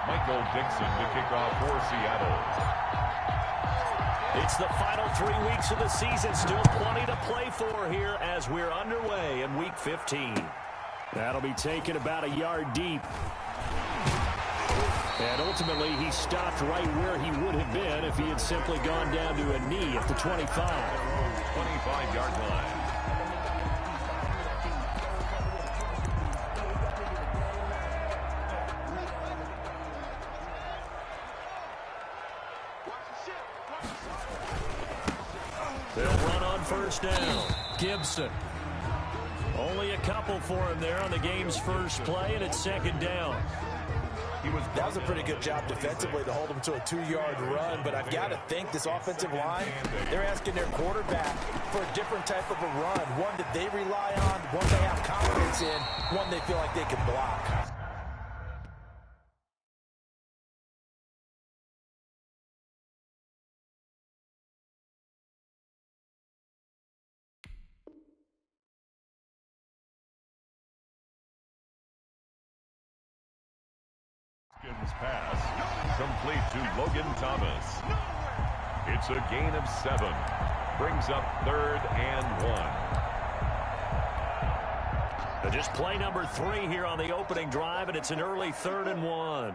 Michael Dixon to kick off for Seattle. It's the final 3 weeks of the season. Still plenty to play for here as we're underway in Week 15. That'll be taken about a yard deep. And ultimately, he stopped right where he would have been if he had simply gone down to a knee at the 25. 25-yard line. They'll run on first down. Gibson. Only a couple for him there on the game's first play, and it's second down. That was a pretty good job defensively to hold him to a 2-yard run, but I've got to think this offensive line, they're asking their quarterback for a different type of a run, one that they rely on, one they have confidence in, one they feel like they can block. Kingz pass complete to Logan Thomas. It's a gain of 7. Brings up 3rd and 1. Just play number 3 here on the opening drive, and it's an early 3rd and 1.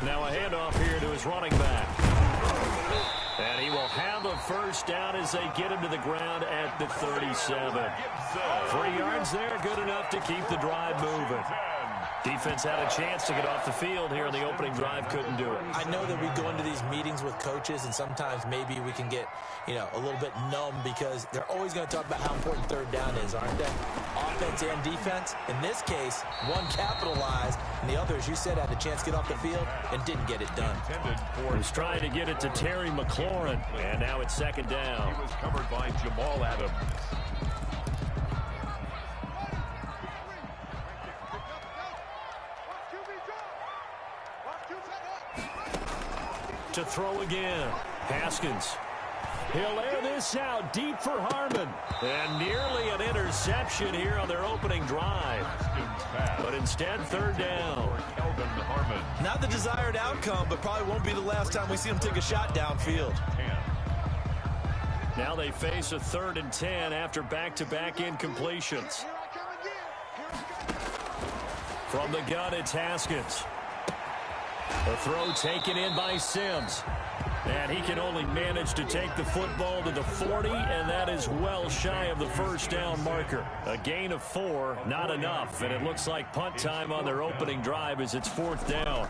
Now a handoff here to his running back. And he will have the first down as they get him to the ground at the 37. 3 yards there, good enough to keep the drive moving. Defense had a chance to get off the field here in the opening drive, couldn't do it. I know that we go into these meetings with coaches, and sometimes maybe we can get, a little bit numb because they're always going to talk about how important 3rd down is, aren't they? Offense and defense. In this case, one capitalized, and the other, as you said, had a chance to get off the field and didn't get it done. He's trying to get it to Terry McLaurin, and now it's second down. He was covered by Jamal Adams. To throw again. Haskins. He'll air this out deep for Harmon. And nearly an interception here on their opening drive. But instead, 3rd down. Not the desired outcome, but probably won't be the last time we see him take a shot downfield. Now they face a 3rd and 10 after back-to-back incompletions. From the gun, it's Haskins. The throw taken in by Sims. And he can only manage to take the football to the 40, and that is well shy of the first down marker. A gain of 4, not enough, and it looks like punt time on their opening drive as it's 4th down.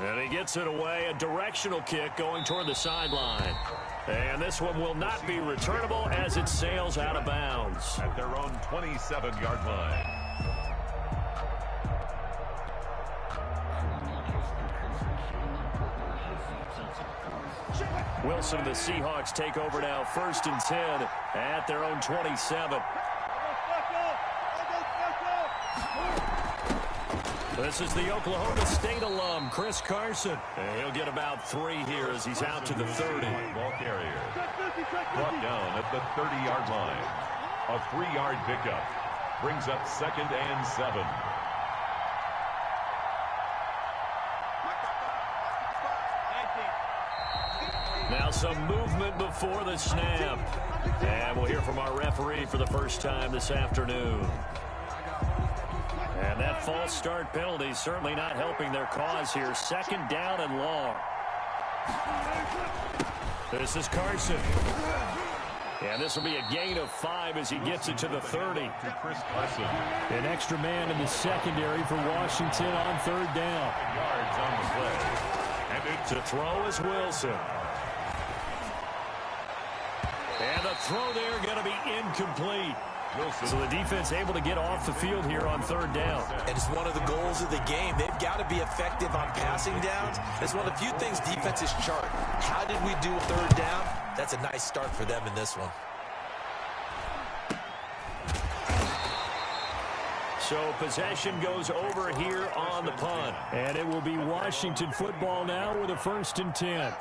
And he gets it away, a directional kick going toward the sideline. And this one will not be returnable as it sails out of bounds. At their own 27-yard line. Wilson and the Seahawks take over now, 1st and 10 at their own 27. This is the Oklahoma State alum, Chris Carson. And he'll get about 3 here as he's out to the 30. Ball carrier. Brought down at the 30-yard line. A 3-yard pickup. Brings up 2nd and 7. Now some movement before the snap. And we'll hear from our referee for the first time this afternoon. And that false start penalty certainly not helping their cause here. 2nd down and long. This is Carson. And this will be a gain of 5 as he gets it to the 30. An extra man in the secondary for Washington on 3rd down. Yards on the play. And to throw is Wilson. And the throw there going to be incomplete. So the defense able to get off the field here on 3rd down. And it's one of the goals of the game. They've got to be effective on passing downs. It's one of the few things defenses chart. How did we do 3rd down? That's a nice start for them in this one. So possession goes over here on the punt. And it will be Washington football now with a 1st and 10.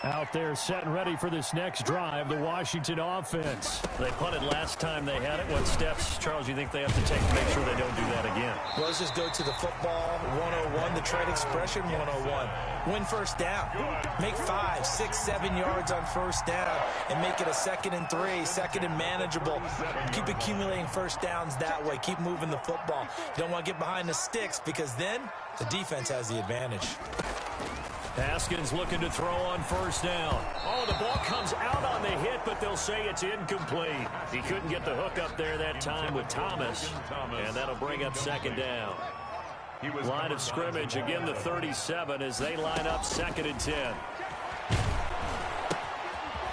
Out there set and ready for this next drive, the Washington offense. They punted last time they had it. What steps, Charles, you think they have to take to make sure they don't do that again? Well, let's just go to the football 101, the trade expression 101. Win first down. Make 5, 6, 7 yards on first down and make it a 2nd and 3, 2nd and manageable. Keep accumulating first downs that way. Keep moving the football. You don't want to get behind the sticks because then the defense has the advantage. Haskins looking to throw on first down. Oh, the ball comes out on the hit, but they'll say it's incomplete. He couldn't get the hook up there that time with Thomas, and that'll bring up 2nd down. Line of scrimmage, again the 37 as they line up 2nd and 10.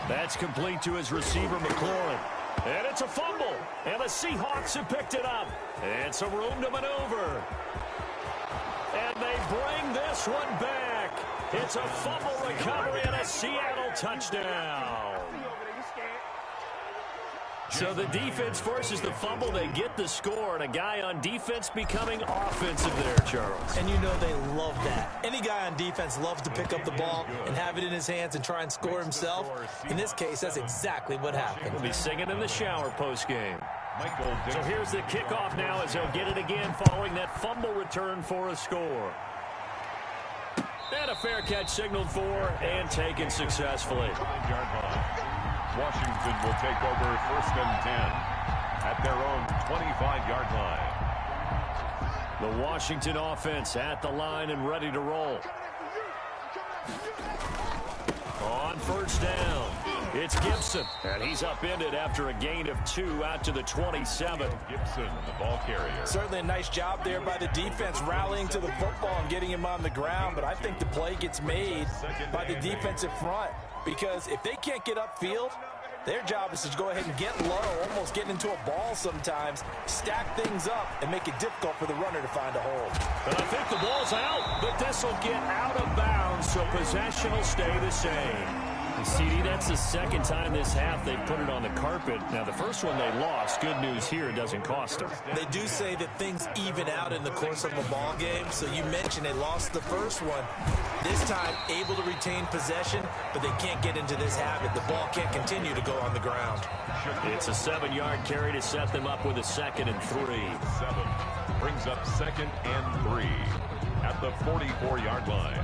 That's complete to his receiver, McLaurin. And it's a fumble, and the Seahawks have picked it up. It's a room to maneuver. And they bring this one back. It's a fumble recovery and a Seattle touchdown. So the defense forces the fumble. They get the score, and a guy on defense becoming offensive there, Charles. And you know they love that. Any guy on defense loves to pick up the ball and have it in his hands and try and score himself. In this case, that's exactly what happened. We'll be singing in the shower postgame. So here's the kickoff now as they'll get it again following that fumble return for a score. And a fair catch signaled for and taken successfully. Washington will take over 1st and 10 at their own 25-yard line. The Washington offense at the line and ready to roll. On first down, it's Gibson, and he's upended after a gain of 2 out to the 27. Gibson, the ball carrier. Certainly a nice job there by the defense rallying to the football and getting him on the ground, but I think the play gets made by the defensive front because if they can't get upfield, their job is to go ahead and get low, almost getting into a ball sometimes, stack things up, and make it difficult for the runner to find a hole. But I think the ball's out, but this will get out of bounds, so possession will stay the same. CD, that's the 2nd time this half they've put it on the carpet. Now, the first one they lost. Good news here, it doesn't cost them. They do say that things even out in the course of a ball game. So you mentioned they lost the first one. This time, able to retain possession, but they can't get into this habit. The ball can't continue to go on the ground. It's a 7-yard carry to set them up with a 2nd and 3. 7 brings up 2nd and 3 at the 44-yard line.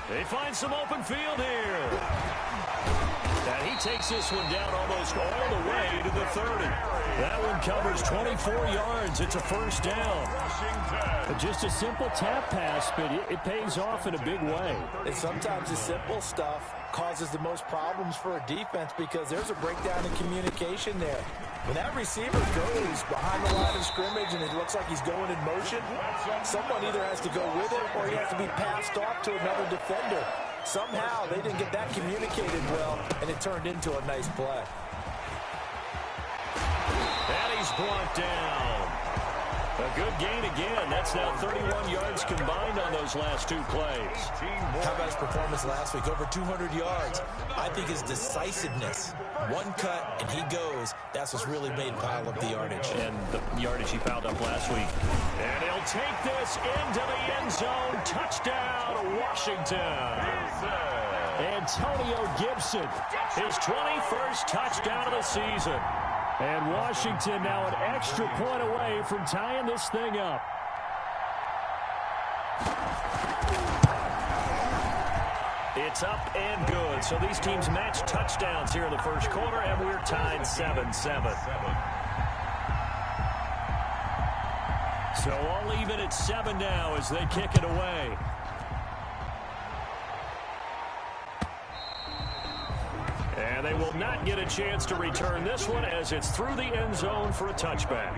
They find some open field here. And he takes this one down almost all the way to the 30. That one covers 24 yards. It's a first down. Just a simple tap pass, but it pays off in a big way. And sometimes the simple stuff causes the most problems for a defense because there's a breakdown in communication there. When that receiver goes behind the line of scrimmage and it looks like he's going in motion, someone either has to go with it or he has to be passed off to another defender. Somehow they didn't get that communicated well, and it turned into a nice play. And he's brought down. A good gain again. That's now 31 yards combined on those last 2 plays. How about his performance last week? Over 200 yards. I think his decisiveness. One cut, and he goes. That's what's really made pile up the yardage. And the yardage he piled up last week. And he'll take this into the end zone. Touchdown, Washington. Antonio Gibson, his 21st touchdown of the season. And Washington now an extra point away from tying this thing up. It's up and good. So these teams match touchdowns here in the first quarter, and we're tied 7-7. So all even at 7 now as they kick it away. And they will not get a chance to return this one as it's through the end zone for a touchback.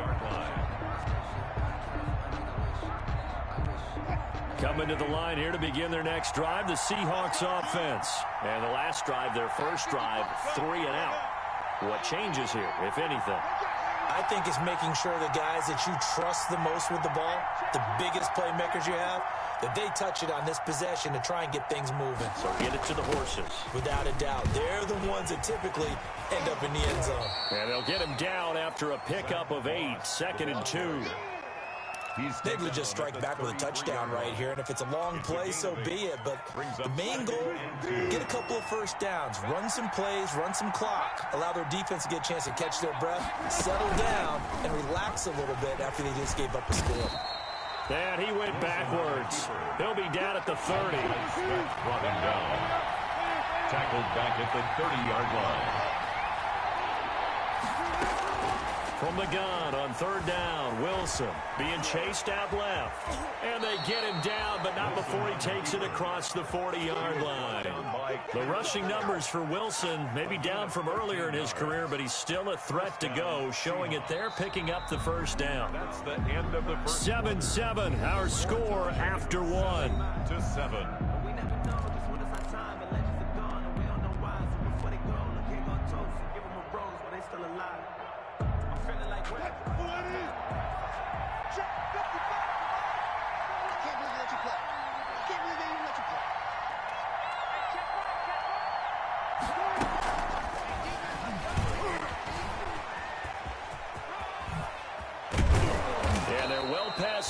Coming to the line here to begin their next drive, the Seahawks offense. And the last drive, their first drive, 3 and out. What changes here, if anything? I think it's making sure the guys that you trust the most with the ball, the biggest playmakers you have, that they touch it on this possession to try and get things moving. So get it to the horses. Without a doubt. They're the ones that typically end up in the end zone. And they'll get him down after a pickup of 8, 2nd and 2. Maybe just strike back with a touchdown right here, and if it's a long play, so be it. But the main goal, get a couple of first downs, run some plays, run some clock, allow their defense to get a chance to catch their breath, settle down, and relax a little bit after they just gave up a score. And he went backwards. He'll be down at the 30. Brought him down. Tackled back at the 30-yard line. From the gun on 3rd down, Wilson being chased out left. And they get him down, but not before he takes it across the 40-yard line. The rushing numbers for Wilson may be down from earlier in his career, but he's still a threat to go, showing it there, picking up the first down. That's the end of the first. 7-7, our score after 1. 7.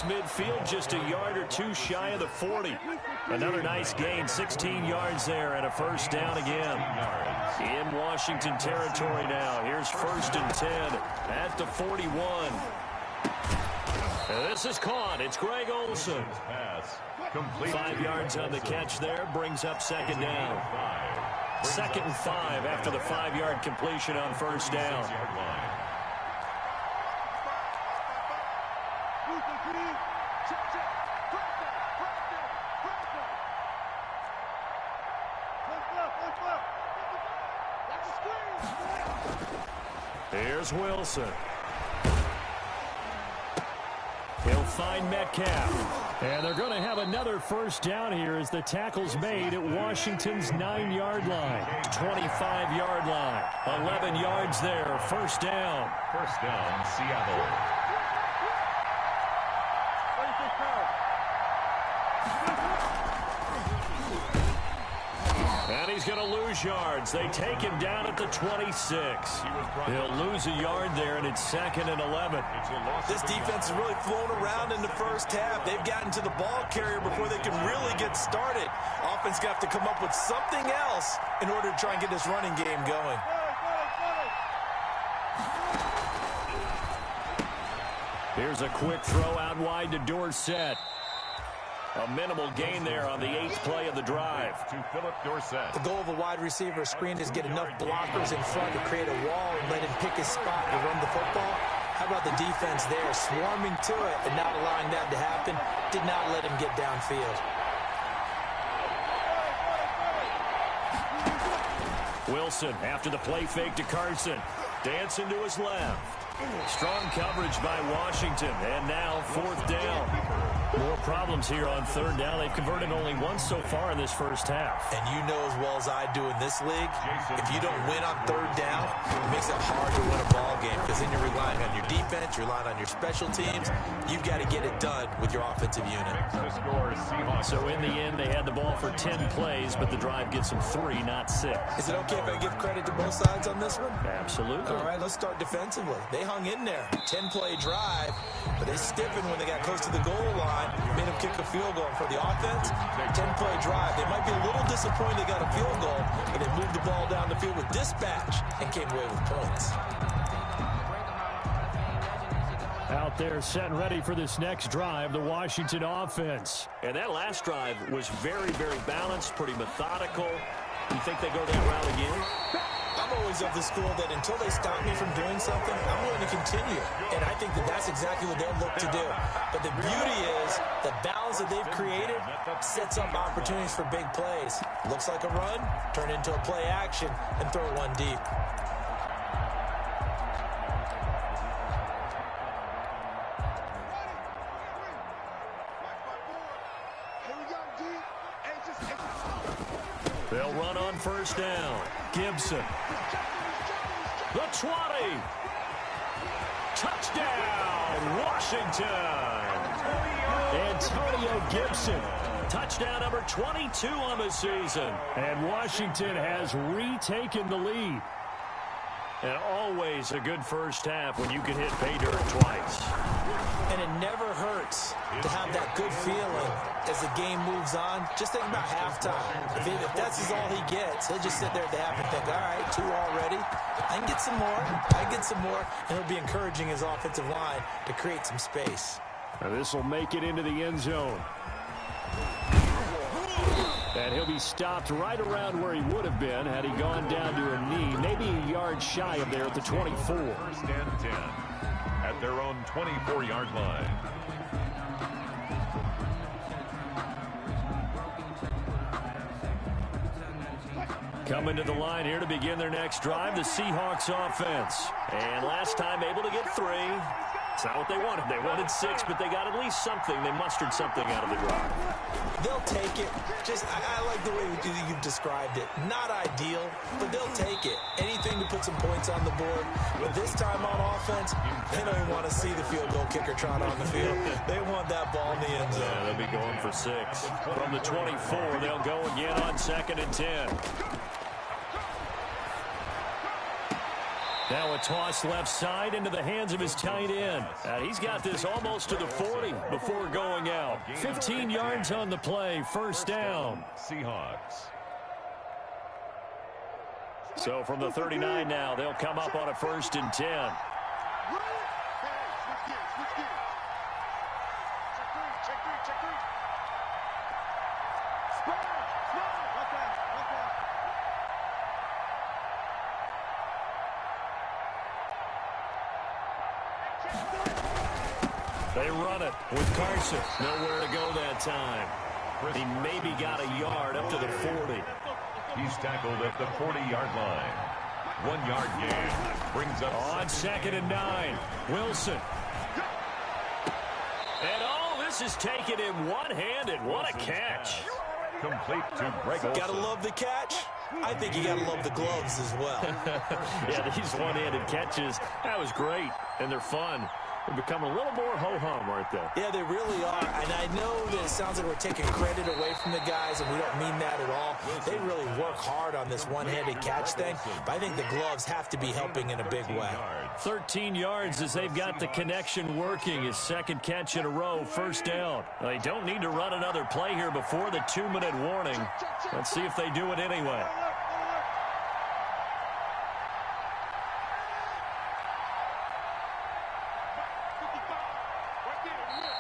Midfield, just a yard or two shy of the 40. Another nice gain, 16 yards there, and a first down again. In Washington territory now. Here's 1st and 10 at the 41. This is caught. It's Greg Olsen. 5 yards on the catch there, brings up 2nd down. 2nd and 5 after the 5-yard completion on first down. Here's Wilson. He'll find Metcalf. And they're going to have another first down here as the tackle's made at Washington's 9-yard line. 25-yard line. 11 yards there. First down. First down, Seattle. And he's going to lose yards. They take him down at the 26. He'll lose a yard there, and it's 2nd and 11. This defense has really flown around in the first half. They've gotten to the ball carrier before they can really get started. Offense going to have to come up with something else in order to try and get this running game going. Here's a quick throw out wide to Dorsett. A minimal gain there on the 8th play of the drive. To Philip Dorsett. The goal of a wide receiver screen is get enough blockers in front to create a wall and let him pick his spot to run the football. How about the defense there, swarming to it and not allowing that to happen? Did not let him get downfield. Wilson after the play fake to Carson. Dancing to his left. Strong coverage by Washington. And now 4th down. More problems here on 3rd down. They've converted only once so far in this first half. And you know as well as I do in this league, if you don't win on 3rd down, it makes it hard to win a ball game because then you're relying on your defense, you're relying on your special teams. You've got to get it done with your offensive unit. So in the end, they had the ball for 10 plays, but the drive gets them 3, not 6. Is it okay if I give credit to both sides on this one? Absolutely. All right, let's start defensively. They hung in there. 10-play drive, but they stiffened when they got close to the goal line. Made him kick a field goal. And for the offense, 10-play drive. They might be a little disappointed they got a field goal, but they moved the ball down the field with dispatch and came away with points. Out there set and ready for this next drive, the Washington offense. And that last drive was very, very balanced, pretty methodical. You think they go that route again? I'm always of the school that until they stop me from doing something, I'm willing to continue. And I think that that's exactly what they'll look to do. But the beauty is the balance that they've created sets up opportunities for big plays. Looks like a run, turn into a play action, and throw one deep. They'll run on first down. Gibson. The 20. Touchdown, Washington. Antonio Gibson. Touchdown number 22 on the season. And Washington has retaken the lead. And always a good first half when you can hit pay dirt twice. And it never hurts to have that good feeling as the game moves on. Just think about halftime. If that's all he gets, he'll just sit there at the half and think, all right, 2 already. I can get some more. I can get some more. And he'll be encouraging his offensive line to create some space. Now this will make it into the end zone. And he'll be stopped right around where he would have been had he gone down to a knee, maybe a yard shy of there at the 24. First and 10 at their own 24-yard line. Coming to the line here to begin their next drive, the Seahawks offense. And last time able to get 3. It's not what they wanted. They wanted 6, but they got at least something. They mustered something out of the drive. They'll take it. I like the way you've described it. Not ideal, but they'll take it. Anything to put some points on the board. But this time on offense, they don't even want to see the field goal kicker trot on the field. They want that ball in the end zone. Yeah, they'll be going for 6. From the 24, they'll go again on 2nd and 10. Now a toss left side into the hands of his tight end. And he's got this almost to the 40 before going out. 15 yards on the play, first down. Seahawks. So from the 39 now, they'll come up on a 1st and 10. They run it with Carson. Nowhere to go that time. He maybe got a yard up to the 40. He's tackled at the 40-yard line. 1-yard gain. Brings up on 2nd and 9. Wilson. And this is taken in one-handed. What a catch. Complete to Greg Olsen. Gotta love the catch. I think you gotta love the gloves as well. Yeah, these one-handed catches, that was great, and they're fun. They've become a little more ho-hum, aren't they? Yeah, they really are. And I know that it sounds like we're taking credit away from the guys, and we don't mean that at all. They really work hard on this one-handed catch thing, but I think the gloves have to be helping in a big way. 13 yards as they've got the connection working. His 2nd catch in a row, first down. They don't need to run another play here before the 2-minute warning. Let's see if they do it anyway.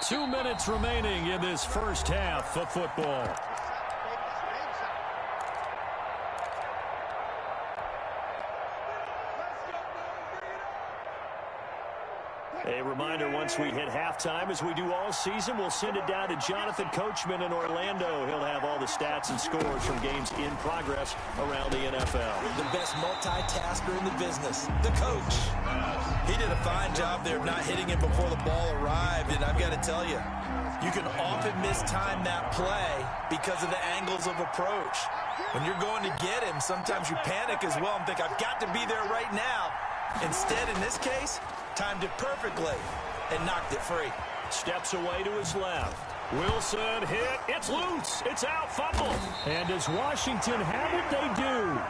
2 minutes remaining in this first half of football. A reminder, once we hit halftime, as we do all season, we'll send it down to Jonathan Coachman in Orlando. He'll have all the stats and scores from games in progress around the NFL. The best multitasker in the business, the coach. He did a fine job there of not hitting it before the ball arrived, and I've got to tell you, you can often mistime that play because of the angles of approach. When you're going to get him, sometimes you panic as well and think, I've got to be there right now. Instead, in this case, timed it perfectly and knocked it free. Steps away to his left. Wilson hit. It's loose. It's out. Fumble. And does Washington have it? They do.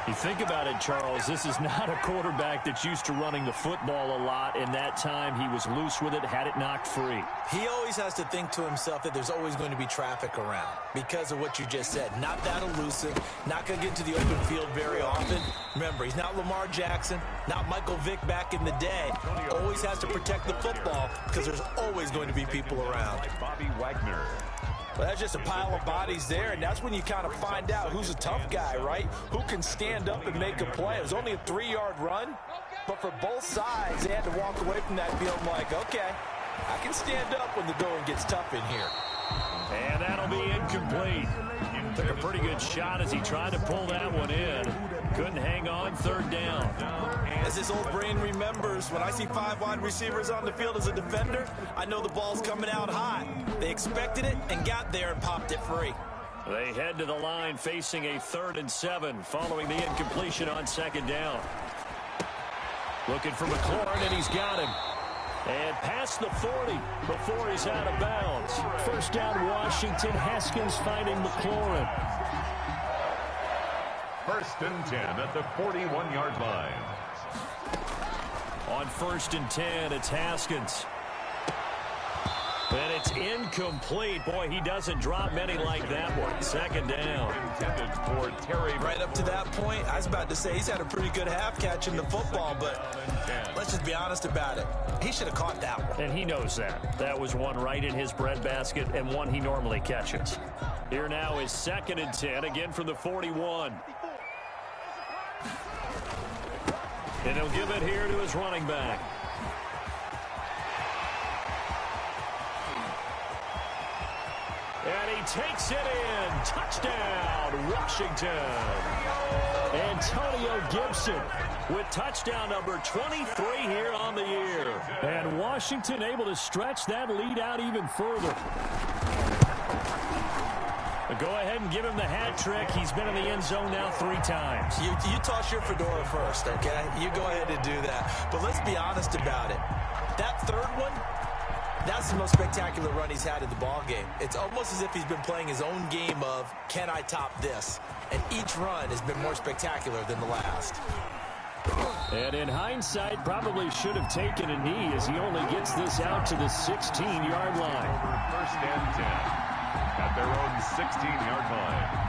You think about it, Charles, this is not a quarterback that's used to running the football a lot. In that time, he was loose with it, had it knocked free. He always has to think to himself that there's always going to be traffic around because of what you just said. Not that elusive, not going to get into the open field very often. Remember, he's not Lamar Jackson, not Michael Vick back in the day. Always has to protect the football because there's always going to be people around. Bobby Wagner. Well, that's just a pile of bodies there, and that's when you kind of find out who's a tough guy, right? Who can stand up and make a play. It was only a 3-yard run, but for both sides, they had to walk away from that field like, okay, I can stand up when the going gets tough in here. And that'll be incomplete. Took a pretty good shot as he tried to pull that one in. Couldn't hang on, 3rd down. As this old brain remembers, when I see 5 wide receivers on the field as a defender, I know the ball's coming out hot. They expected it and got there and popped it free. They head to the line facing a 3rd and 7 following the incompletion on 2nd down. Looking for McLaurin, and he's got him. And past the 40 before he's out of bounds. First down, Washington. Haskins finding McLaurin. First and 10 at the 41-yard line. On first and 10, it's Haskins. And it's incomplete. Boy, he doesn't drop many like that one. Second down. Intended for Terry. Right up to that point, I was about to say he's had a pretty good half catching the football, but let's just be honest about it. He should have caught that one. And he knows that. That was one right in his breadbasket and one he normally catches. Here now is second and 10, again from the 41. And he'll give it here to his running back. And he takes it in. Touchdown, Washington. Antonio Gibson with touchdown number 23 here on the year. And Washington able to stretch that lead out even further. Go ahead and give him the hat trick. He's been in the end zone now 3 times. You toss your fedora first, okay? You go ahead and do that. But let's be honest about it. That third one, that's the most spectacular run he's had in the ball game. It's almost as if he's been playing his own game of, can I top this? And each run has been more spectacular than the last. And in hindsight, probably should have taken a knee as he only gets this out to the 16-yard line. First and 10 at their own 16-yard line.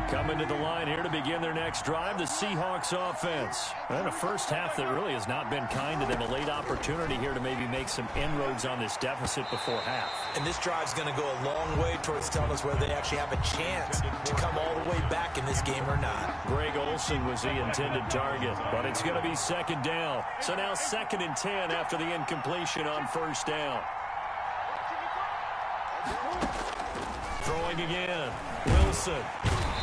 Coming to the line here to begin their next drive, the Seahawks offense. And a first half that really has not been kind to them. A late opportunity here to maybe make some inroads on this deficit before half. And this drive's going to go a long way towards telling us whether they actually have a chance to come all the way back in this game or not. Greg Olsen was the intended target, but it's going to be second down. So now second and 10 after the incompletion on first down. Throwing again, Wilson.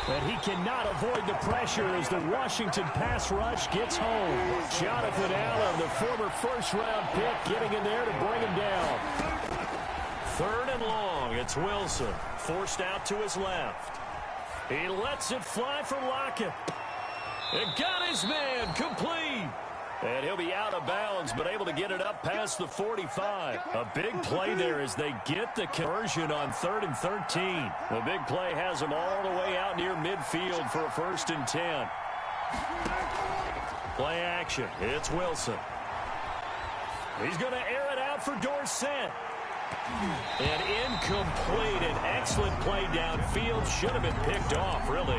But he cannot avoid the pressure as the Washington pass rush gets home. Jonathan Allen, the former first-round pick, getting in there to bring him down. Third and long, it's Wilson. Forced out to his left. He lets it fly for Lockett. It got his man complete. And he'll be out of bounds, but able to get it up past the 45. A big play there as they get the conversion on 3rd and 13. The big play has them all the way out near midfield for a first and 10. Play action. It's Wilson. He's going to air it out for Dorsett. And incomplete. An excellent play downfield. Should have been picked off, really.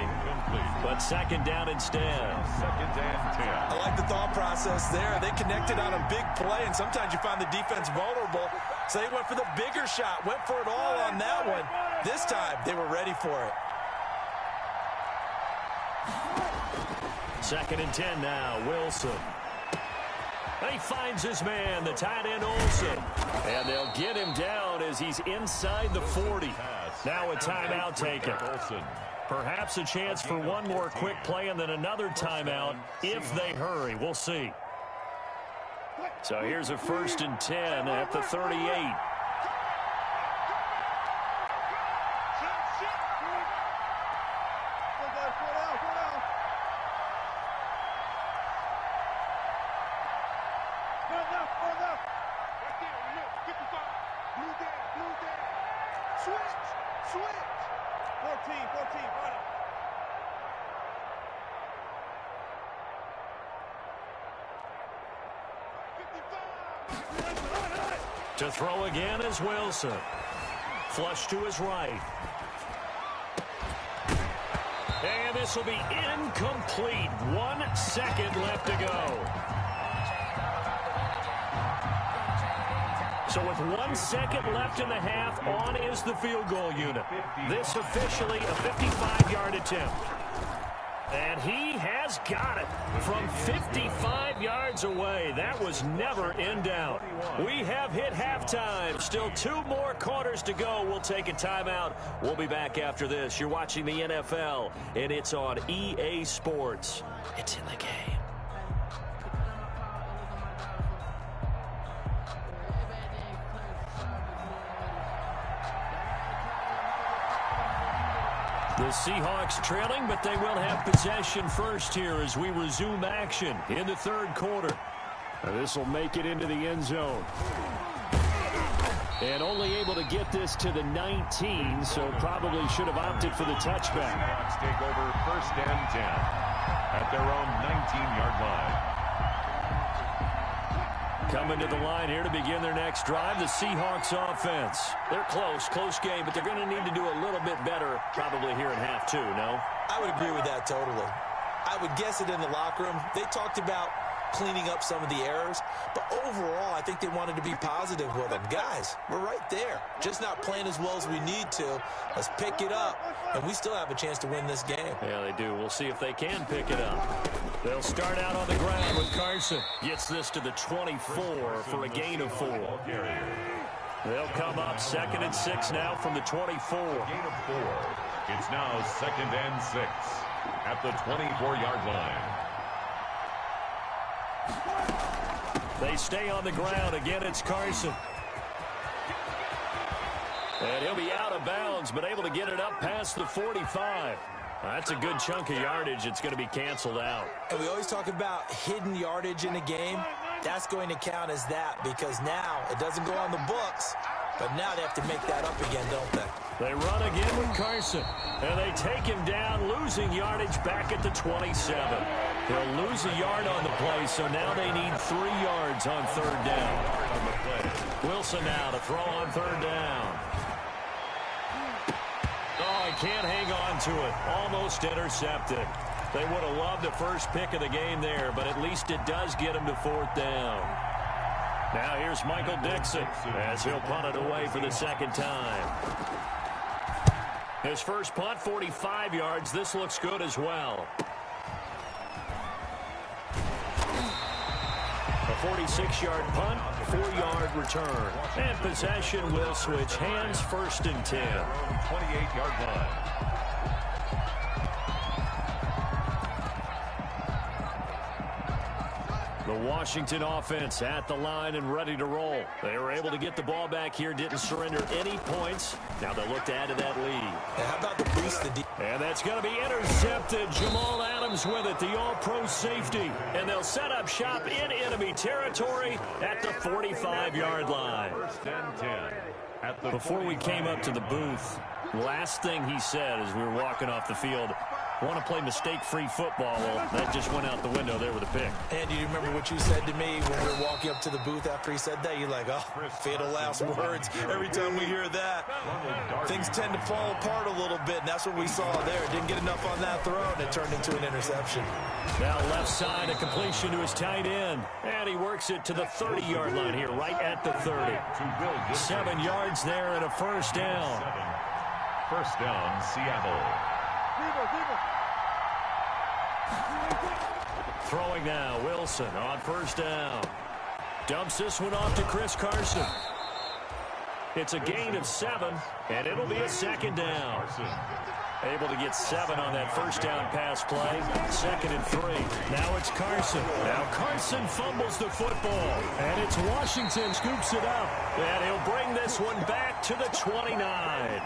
But second down instead. Second and 10. I like the thought process there. They connected on a big play, and sometimes you find the defense vulnerable. So they went for the bigger shot, went for it all on that one. This time, they were ready for it. Second and 10 now, Wilson. And he finds his man, the tight end Olsen. And they'll get him down as he's inside the 40. Now a timeout taken. Perhaps a chance for one more quick play and then another timeout if they hurry. We'll see. So here's a first and 10 at the 38. To throw again is Wilson. Flush to his right. And this will be incomplete. 1 second left to go. So with 1 second left in the half, on is the field goal unit. This officially a 55-yard attempt. And he has got it from 55 yards away. That was never in doubt. We have hit halftime. Still 2 more quarters to go. We'll take a timeout. We'll be back after this. You're watching the NFL, and it's on EA Sports. It's in the game. The Seahawks trailing, but they will have possession first here as we resume action in the third quarter. This will make it into the end zone. And only able to get this to the 19, so probably should have opted for the touchback. Seahawks take over 1st and 10 at their own 19-yard line. Coming to the line here to begin their next drive, the Seahawks offense. They're close game, but they're going to need to do a little bit better probably here in half two, no? I would agree with that totally. I would guess it in the locker room. They talked about cleaning up some of the errors, but overall I think they wanted to be positive with them. Guys, we're right there, just not playing as well as we need to. Let's pick it up, and we still have a chance to win this game. Yeah, they do. We'll see if they can pick it up. They'll start out on the ground with Carson. Gets this to the 24 for a gain of 4. They'll come up 2nd and 6 now from the 24. Gain of 4. It's now 2nd and 6 at the 24-yard line. They stay on the ground. Again, it's Carson. And he'll be out of bounds, but able to get it up past the 45. That's a good chunk of yardage. It's going to be canceled out. And we always talk about hidden yardage in a game. That's going to count as that because now it doesn't go on the books, but now they have to make that up again, don't they? They run again with Carson, and they take him down, losing yardage back at the 27. They'll lose a yard on the play, so now they need 3 yards on 3rd down. Wilson now to throw on 3rd down. Oh, he can't hang on to it. Almost intercepted. They would have loved the first pick of the game there, but at least it does get him to 4th down. Now here's Michael Dixon as he'll punt it away for the 2nd time. His first punt, 45 yards. This looks good as well. A 46-yard punt, 4-yard return. And possession will switch hands, 1st and 10. 28-yard line. The Washington offense at the line and ready to roll. They were able to get the ball back here, didn't surrender any points. Now they'll look to add to that lead. How about the boost? And that's going to be intercepted. Jamal Adams with it, the all-pro safety. And they'll set up shop in enemy territory at the 45-yard line. 1st and 10 at the Before we came up to the booth, last thing he said as we were walking off the field, want to play mistake-free football. Well, that just went out the window there with a pick. And do you remember what you said to me when we were walking up to the booth after he said that? You're like, oh, fatal last words. Every time we hear that, things tend to fall apart a little bit, and that's what we saw there. Didn't get enough on that throw, and it turned into an interception. Now left side, a completion to his tight end. And he works it to the 30-yard line here, right at the 30. 7 yards there and a 1st down. 1st down, Seattle. Throwing now, Wilson on 1st down. Dumps this one off to Chris Carson. It's a gain of 7, and it'll be a 2nd down. Able to get 7 on that 1st down pass play. 2nd and 3. Now it's Carson. Now Carson fumbles the football, and it's Washington scoops it up. And he'll bring this one back to the 29.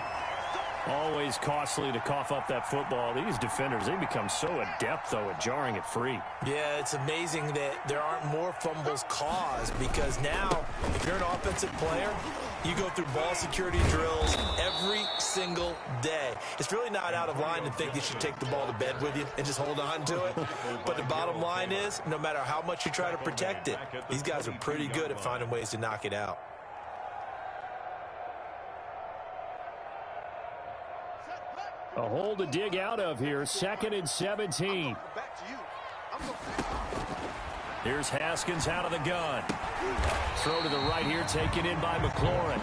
Always costly to cough up that football. These defenders, they become so adept, though, at jarring it free. Yeah, it's amazing that there aren't more fumbles caused because now, if you're an offensive player, you go through ball security drills every single day. It's really not out of line to think you should take the ball to bed with you and just hold on to it. But the bottom line is, no matter how much you try to protect it, these guys are pretty good at finding ways to knock it out. A hole to dig out of here. 2nd and 17. Here's Haskins out of the gun. Throw to the right here, taken in by McLaurin.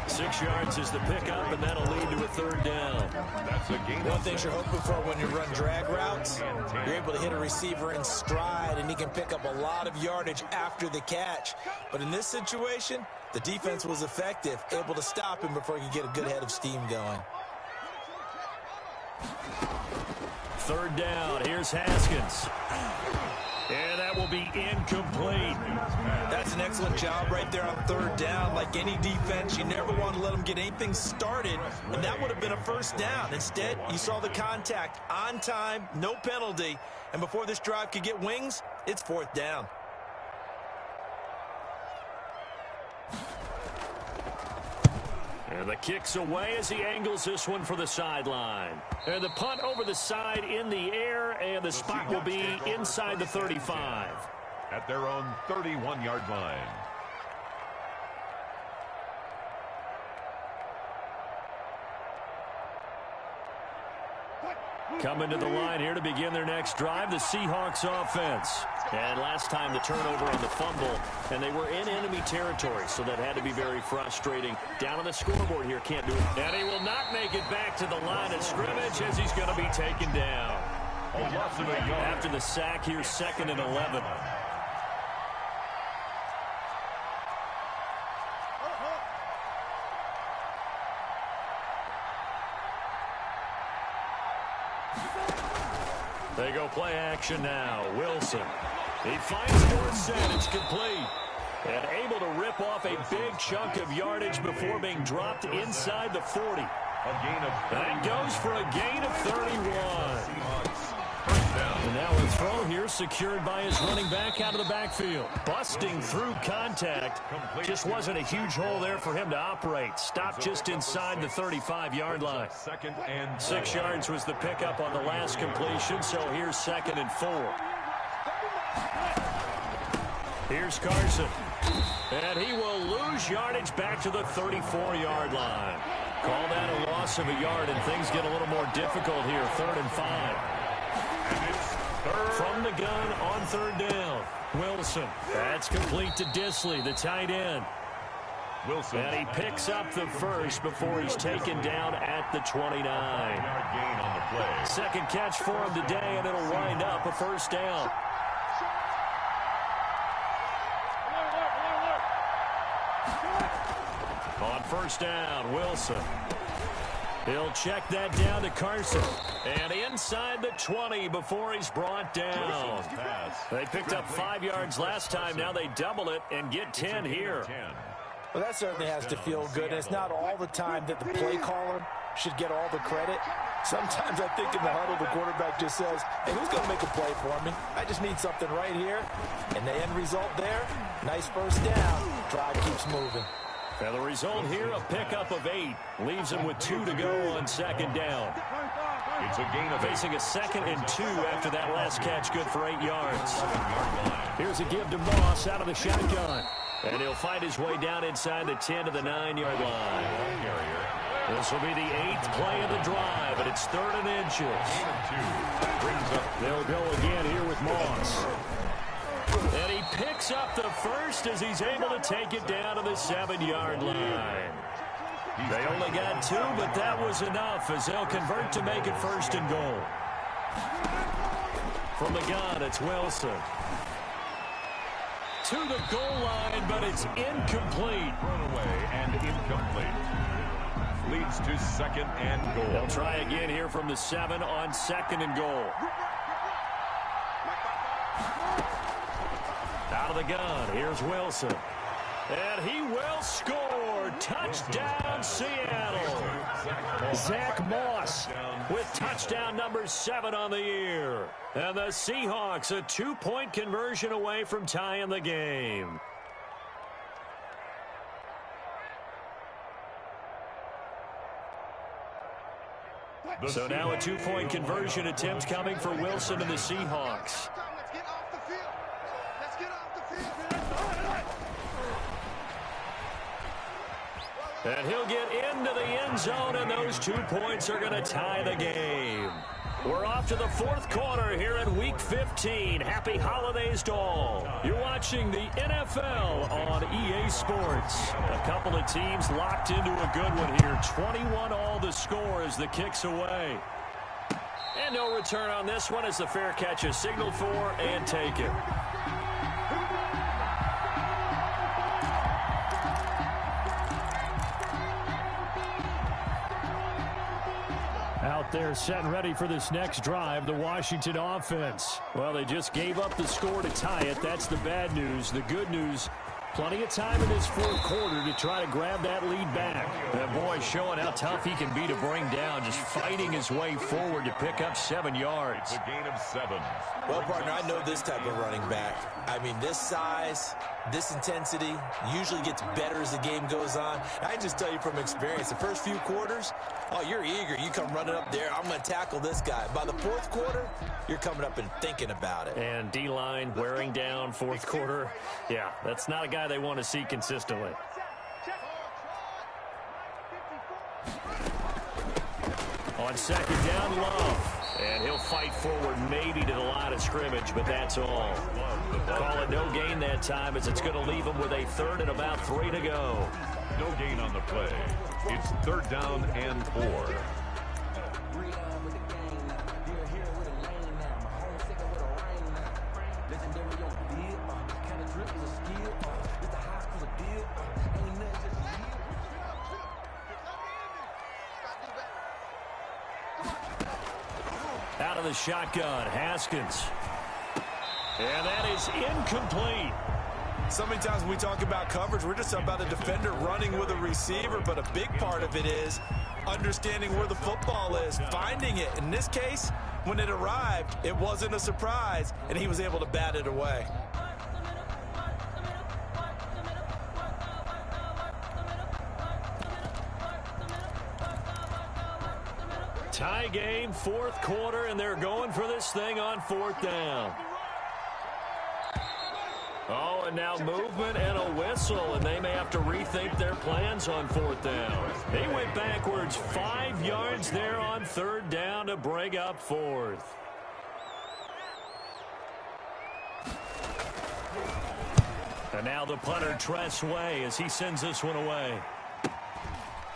6 yards is the pickup, and that'll lead to a 3rd down. That's a gain. One thing you're hoping for when you run drag routes, you're able to hit a receiver in stride, and he can pick up a lot of yardage after the catch. But in this situation, the defense was effective, able to stop him before he could get a good head of steam going. 3rd down. Here's Haskins. And that will be incomplete. That's an excellent job right there on 3rd down. Like any defense, you never want to let them get anything started, and that would have been a 1st down. Instead, you saw the contact on time, no penalty, and before this drive could get wings, it's 4th down. And the kick's away as he angles this one for the sideline. And the punt over the side in the air, and the spot will be inside the 35. At their own 31-yard line. Coming to the line here to begin their next drive, the Seahawks offense. And last time the turnover on the fumble, and they were in enemy territory, so that had to be very frustrating. Down on the scoreboard here, can't do it. And he will not make it back to the line of scrimmage as he's going to be taken down. After the sack, here's 2nd and 11. They go play action now. Wilson. He finds Dorsett. It's complete. And able to rip off a big chunk of yardage before being dropped inside the 40. And goes for a gain of 31. And now a throw here secured by his running back out of the backfield. Busting through contact. Just wasn't a huge hole there for him to operate. Stopped just inside the 35-yard line. 6 yards was the pickup on the last completion, so here's 2nd and 4. Here's Carson. And he will lose yardage back to the 34-yard line. Call that a loss of a yard, and things get a little more difficult here. 3rd and 5. From the gun on 3rd down. Wilson. That's complete to Disley, the tight end. Wilson. And he picks up the first before he's taken down at the 29. Gain on the play. Second catch for him today, and it'll wind up a 1st down. On 1st down, Wilson. He'll check that down to Carson. And inside the 20 before he's brought down. They picked up 5 yards last time. Now they double it and get 10 here. Well, that certainly has to feel good. And it's not all the time that the play caller should get all the credit. Sometimes I think in the huddle, the quarterback just says, hey, who's going to make a play for me? I just need something right here. And the end result there, nice 1st down. Drive keeps moving. And the result here, a pickup of 8. Leaves him with 2 to go on 2nd down. It's a gain of 8. Facing a 2nd and 2 after that last catch, good for 8 yards. Here's a give to Moss out of the shotgun. And he'll find his way down inside the 10 to the 9-yard line. This will be the 8th play of the drive, and it's 3rd and inches. They'll go again here with Moss. And he picks up the first as he's able to take it down to the 7-yard line. They only got 2, but that was enough as they'll convert to make it 1st and goal. From the gun, it's Wilson. To the goal line, but it's incomplete. Thrown away and incomplete. Leads to 2nd and goal. They'll try again here from the 7 on 2nd and goal. Out of the gun, here's Wilson. And he will score. Touchdown, Seattle. Zach Moss with touchdown number 7 on the year. And the Seahawks a 2-point conversion away from tying the game. So now a 2-point conversion attempt coming for Wilson and the Seahawks. And he'll get into the end zone, and those 2 points are going to tie the game. We're off to the 4th quarter here in Week 15. Happy holidays to all. You're watching the NFL on EA Sports. A couple of teams locked into a good one here. 21-all the score as the kick's away. And no return on this one as the fair catch is signaled for and taken. Out there set and ready for this next drive, the Washington offense. Well, they just gave up the score to tie it. That's the bad news. The good news, Plenty of time in this fourth quarter to try to grab that lead back. That boy showing how tough he can be to bring down, just fighting his way forward to pick up 7 yards. A gain of 7. Well, partner, I know this type of running back. I mean, this size, this intensity usually gets better as the game goes on. I can just tell you from experience, the first few quarters, oh, you're eager. You come running up there, I'm going to tackle this guy. By the fourth quarter, you're coming up and thinking about it. And D-line wearing down fourth quarter. Yeah, that's not a guy they want to see consistently. On second down, Love. And he'll fight forward maybe to the line of scrimmage, but that's all. Call it no gain that time as it's going to leave him with a 3rd and about 3 to go. No gain on the play. It's 3rd down and 4. Out of the shotgun, Haskins. And that is incomplete. So many times when we talk about coverage, we're just talking about a defender running with a receiver, but a big part of it is understanding where the football is, finding it. In this case, when it arrived, it wasn't a surprise, and he was able to bat it away. Tie game, fourth quarter, and they're going for this thing on 4th down. Oh, and now movement and a whistle, and they may have to rethink their plans on 4th down. They went backwards 5 yards there on 3rd down to bring up 4th. And now the punter Tress Way as he sends this one away.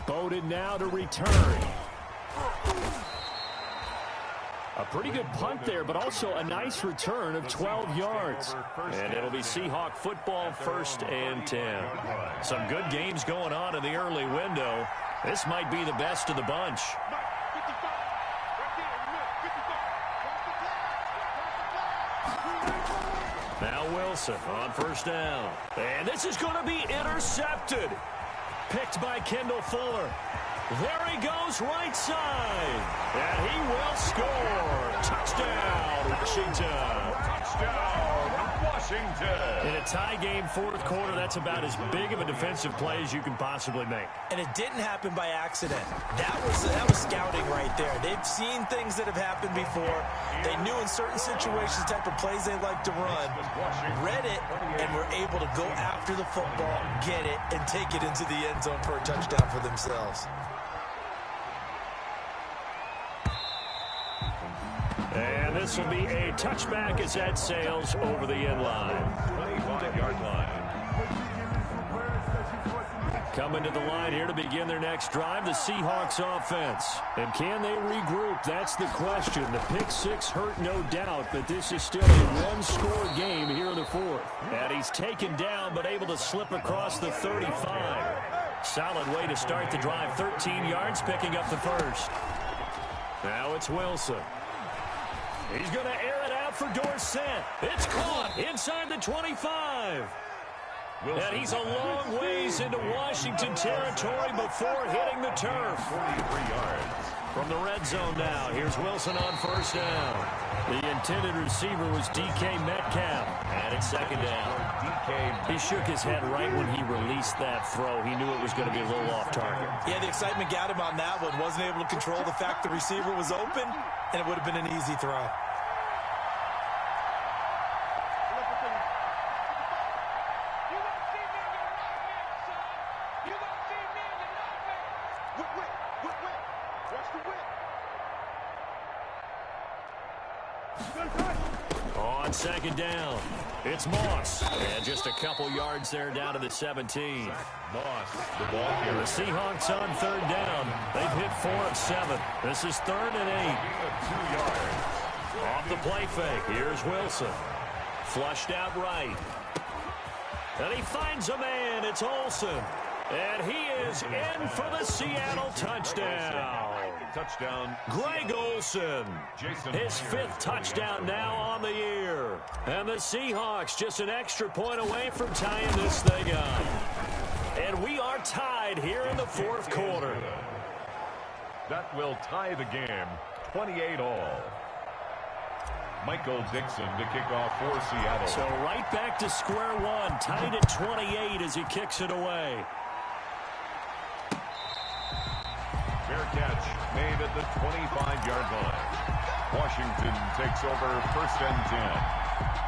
Bowden now to return. A pretty good punt there, but also a nice return of 12 yards. And it'll be Seahawk football, 1st and 10. Some good games going on in the early window. This might be the best of the bunch. Now Wilson on 1st down. And this is going to be intercepted. Picked by Kendall Fuller. There he goes, right side. And he will score. Touchdown, Washington. Touchdown, Washington. In a tie game, fourth quarter, that's about as big of a defensive play as you can possibly make. And it didn't happen by accident. That was scouting right there. They've seen things that have happened before. They knew in certain situations the type of plays they like to run, read it, and were able to go after the football, get it, and take it into the end zone for a touchdown for themselves. And this will be a touchback as that sails over the end line. 25-yard line. Coming to the line here to begin their next drive, the Seahawks offense. And can they regroup? That's the question. The pick six hurt, no doubt, but this is still a one-score game here in the fourth. And he's taken down but able to slip across the 35. Solid way to start the drive. 13 yards, picking up the first. Now it's Wilson. He's going to air it out for Dorsett. It's caught inside the 25. Wilson. And he's a long ways into Washington territory before hitting the turf. 43 yards. From the red zone now, here's Wilson on first down. The intended receiver was DK Metcalf. And it's second down. He shook his head right when he released that throw. He knew it was going to be a little off target. Yeah, the excitement got him on that one. Wasn't able to control the fact the receiver was open, and it would have been an easy throw. On second down, it's Moss. And just a couple yards there down to the 17. Moss, the ball The carrier. Seahawks on third down. They've hit 4 of 7. This is 3rd and 8. 2 yards. Off the play fake, here's Wilson. Flushed out right. And he finds a man, it's Olsen. And he is in for the Seattle touchdown. Touchdown. Greg Olsen. His 5th touchdown now on the year. And the Seahawks just an extra point away from tying this thing up. And we are tied here in the 4th quarter. That will tie the game 28-all. Michael Dixon to kick off for Seattle. So right back to square one, tied at 28 as he kicks it away. Fair catch made at the 25-yard line. Washington takes over 1st and 10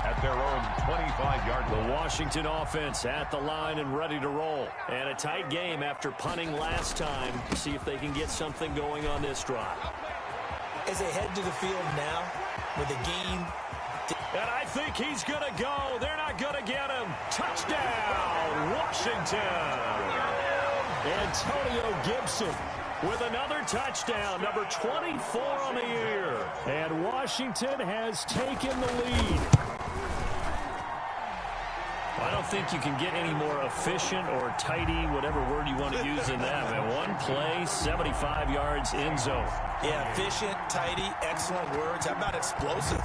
at their own 25-yard line. The Washington offense at the line and ready to roll. And a tight game after punting last time. See if they can get something going on this drive. As they head to the field now with a gain. And I think he's going to go. They're not going to get him. Touchdown, Washington. Antonio Gibson with another touchdown, number 24 on the year. And Washington has taken the lead. I don't think you can get any more efficient or tidy, whatever word you want to use in that. And one play, 75 yards in zone. Yeah, efficient, tidy, excellent words. How about explosive?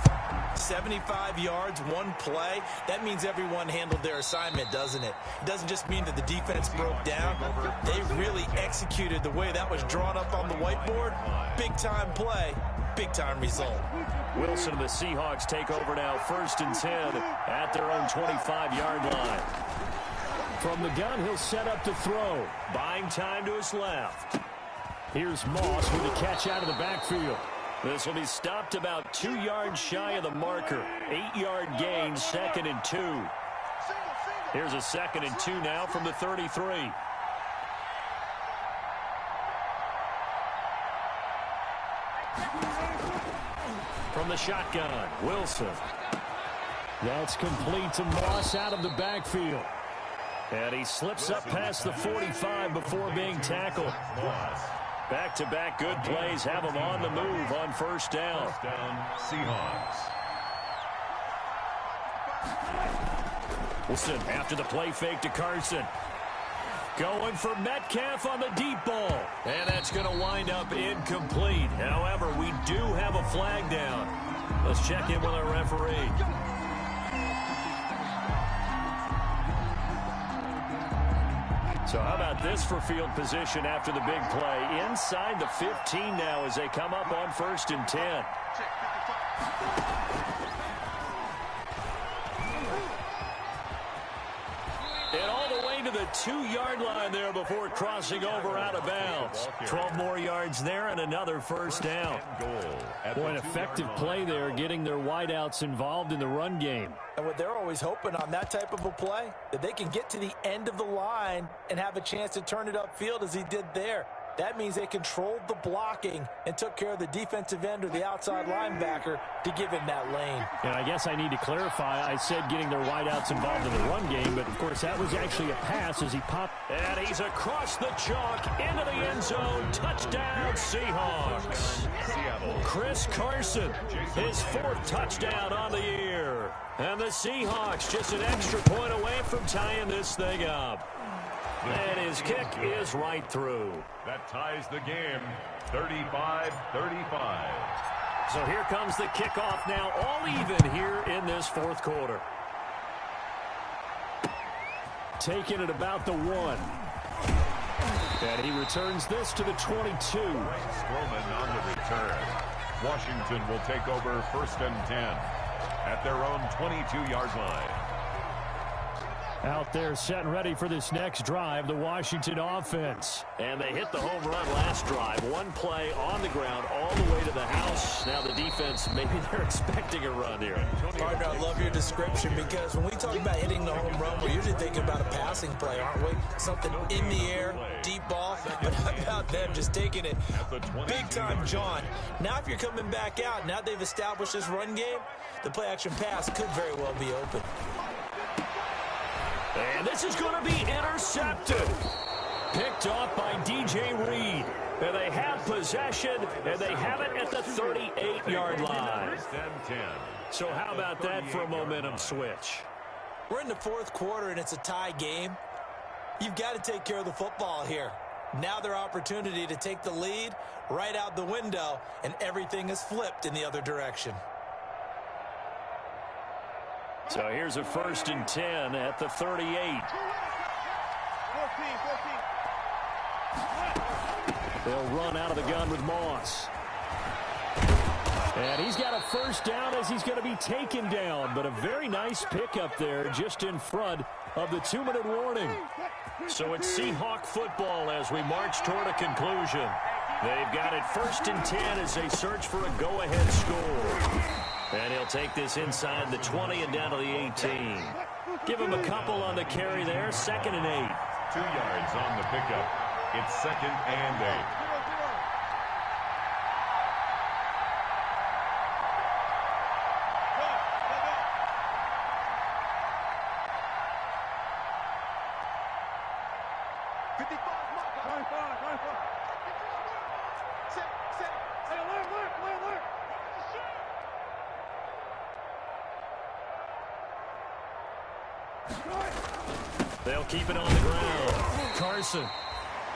75 yards, one play. That means everyone handled their assignment, doesn't it? It doesn't just mean that the defense broke down. They really executed the way that was drawn up on the whiteboard. Big-time play, big-time result. Wilson and the Seahawks take over now, 1st and 10 at their own 25-yard line. From the gun, he'll set up to throw. Buying time to his left. Here's Moss with a catch out of the backfield. This will be stopped about 2 yards shy of the marker. 8-yard gain, 2nd and 2. Here's a 2nd and 2 now from the 33. From the shotgun, Wilson. That's complete to Moss out of the backfield. And he slips up past the 45 before being tackled. Back-to-back good plays have him on the move on 1st down. Seahawks. Wilson after the play fake to Carson. Going for Metcalf on the deep ball. And that's going to wind up incomplete. However, we do have a flag down. Let's check in with our referee. So how about this for field position after the big play? Inside the 15 now as they come up on 1st and 10. And all the way to the 2-yard line there before crossing over out of bounds. 12 more yards there and another 1st down. Boy, an effective play there, getting their wideouts involved in the run game. And what they're always hoping on that type of a play, that they can get to the end of the line and have a chance to turn it upfield as he did there. That means they controlled the blocking and took care of the defensive end or the outside linebacker to give him that lane. And I guess I need to clarify. I said getting their wideouts involved in the run game, but of course that was actually a pass as he popped. And he's across the chalk into the end zone. Touchdown, Seahawks. Chris Carson, his 4th touchdown on the year. And the Seahawks just an extra point away from tying this thing up. And his kick is right through. That ties the game, 35-35. So here comes the kickoff now, all even here in this 4th quarter. Taking it about the 1. And he returns this to the 22. Strowman on the return. Washington will take over 1st and 10 at their own 22-yard line. Out there set and ready for this next drive, the Washington offense. And they hit the home run last drive. One play on the ground all the way to the house. Now the defense, maybe they're expecting a run here. Partner, I love your description because when we talk about hitting the home run, we're usually thinking about a passing play, aren't we? Something in the air, deep ball. But how about them just taking it big time, John? Now if you're coming back out, now they've established this run game, the play-action pass could very well be open. And this is going to be intercepted. Picked off by DJ Reed. And they have possession, and they have it at the 38-yard line. So how about that for a momentum switch? We're in the 4th quarter, and it's a tie game. You've got to take care of the football here. Now their opportunity to take the lead right out the window, and everything is flipped in the other direction. So here's a 1st and 10 at the 38. 14. They'll run out of the gun with Moss. And he's got a 1st down as he's going to be taken down. But a very nice pickup there just in front of the 2-minute warning. So it's Seahawk football as we march toward a conclusion. They've got it 1st and 10 as they search for a go-ahead score. And he'll take this inside the 20 and down to the 18. Give him a couple on the carry there. 2nd and 8. 2 yards on the pickup. It's 2nd and 8. They'll keep it on the ground. Carson.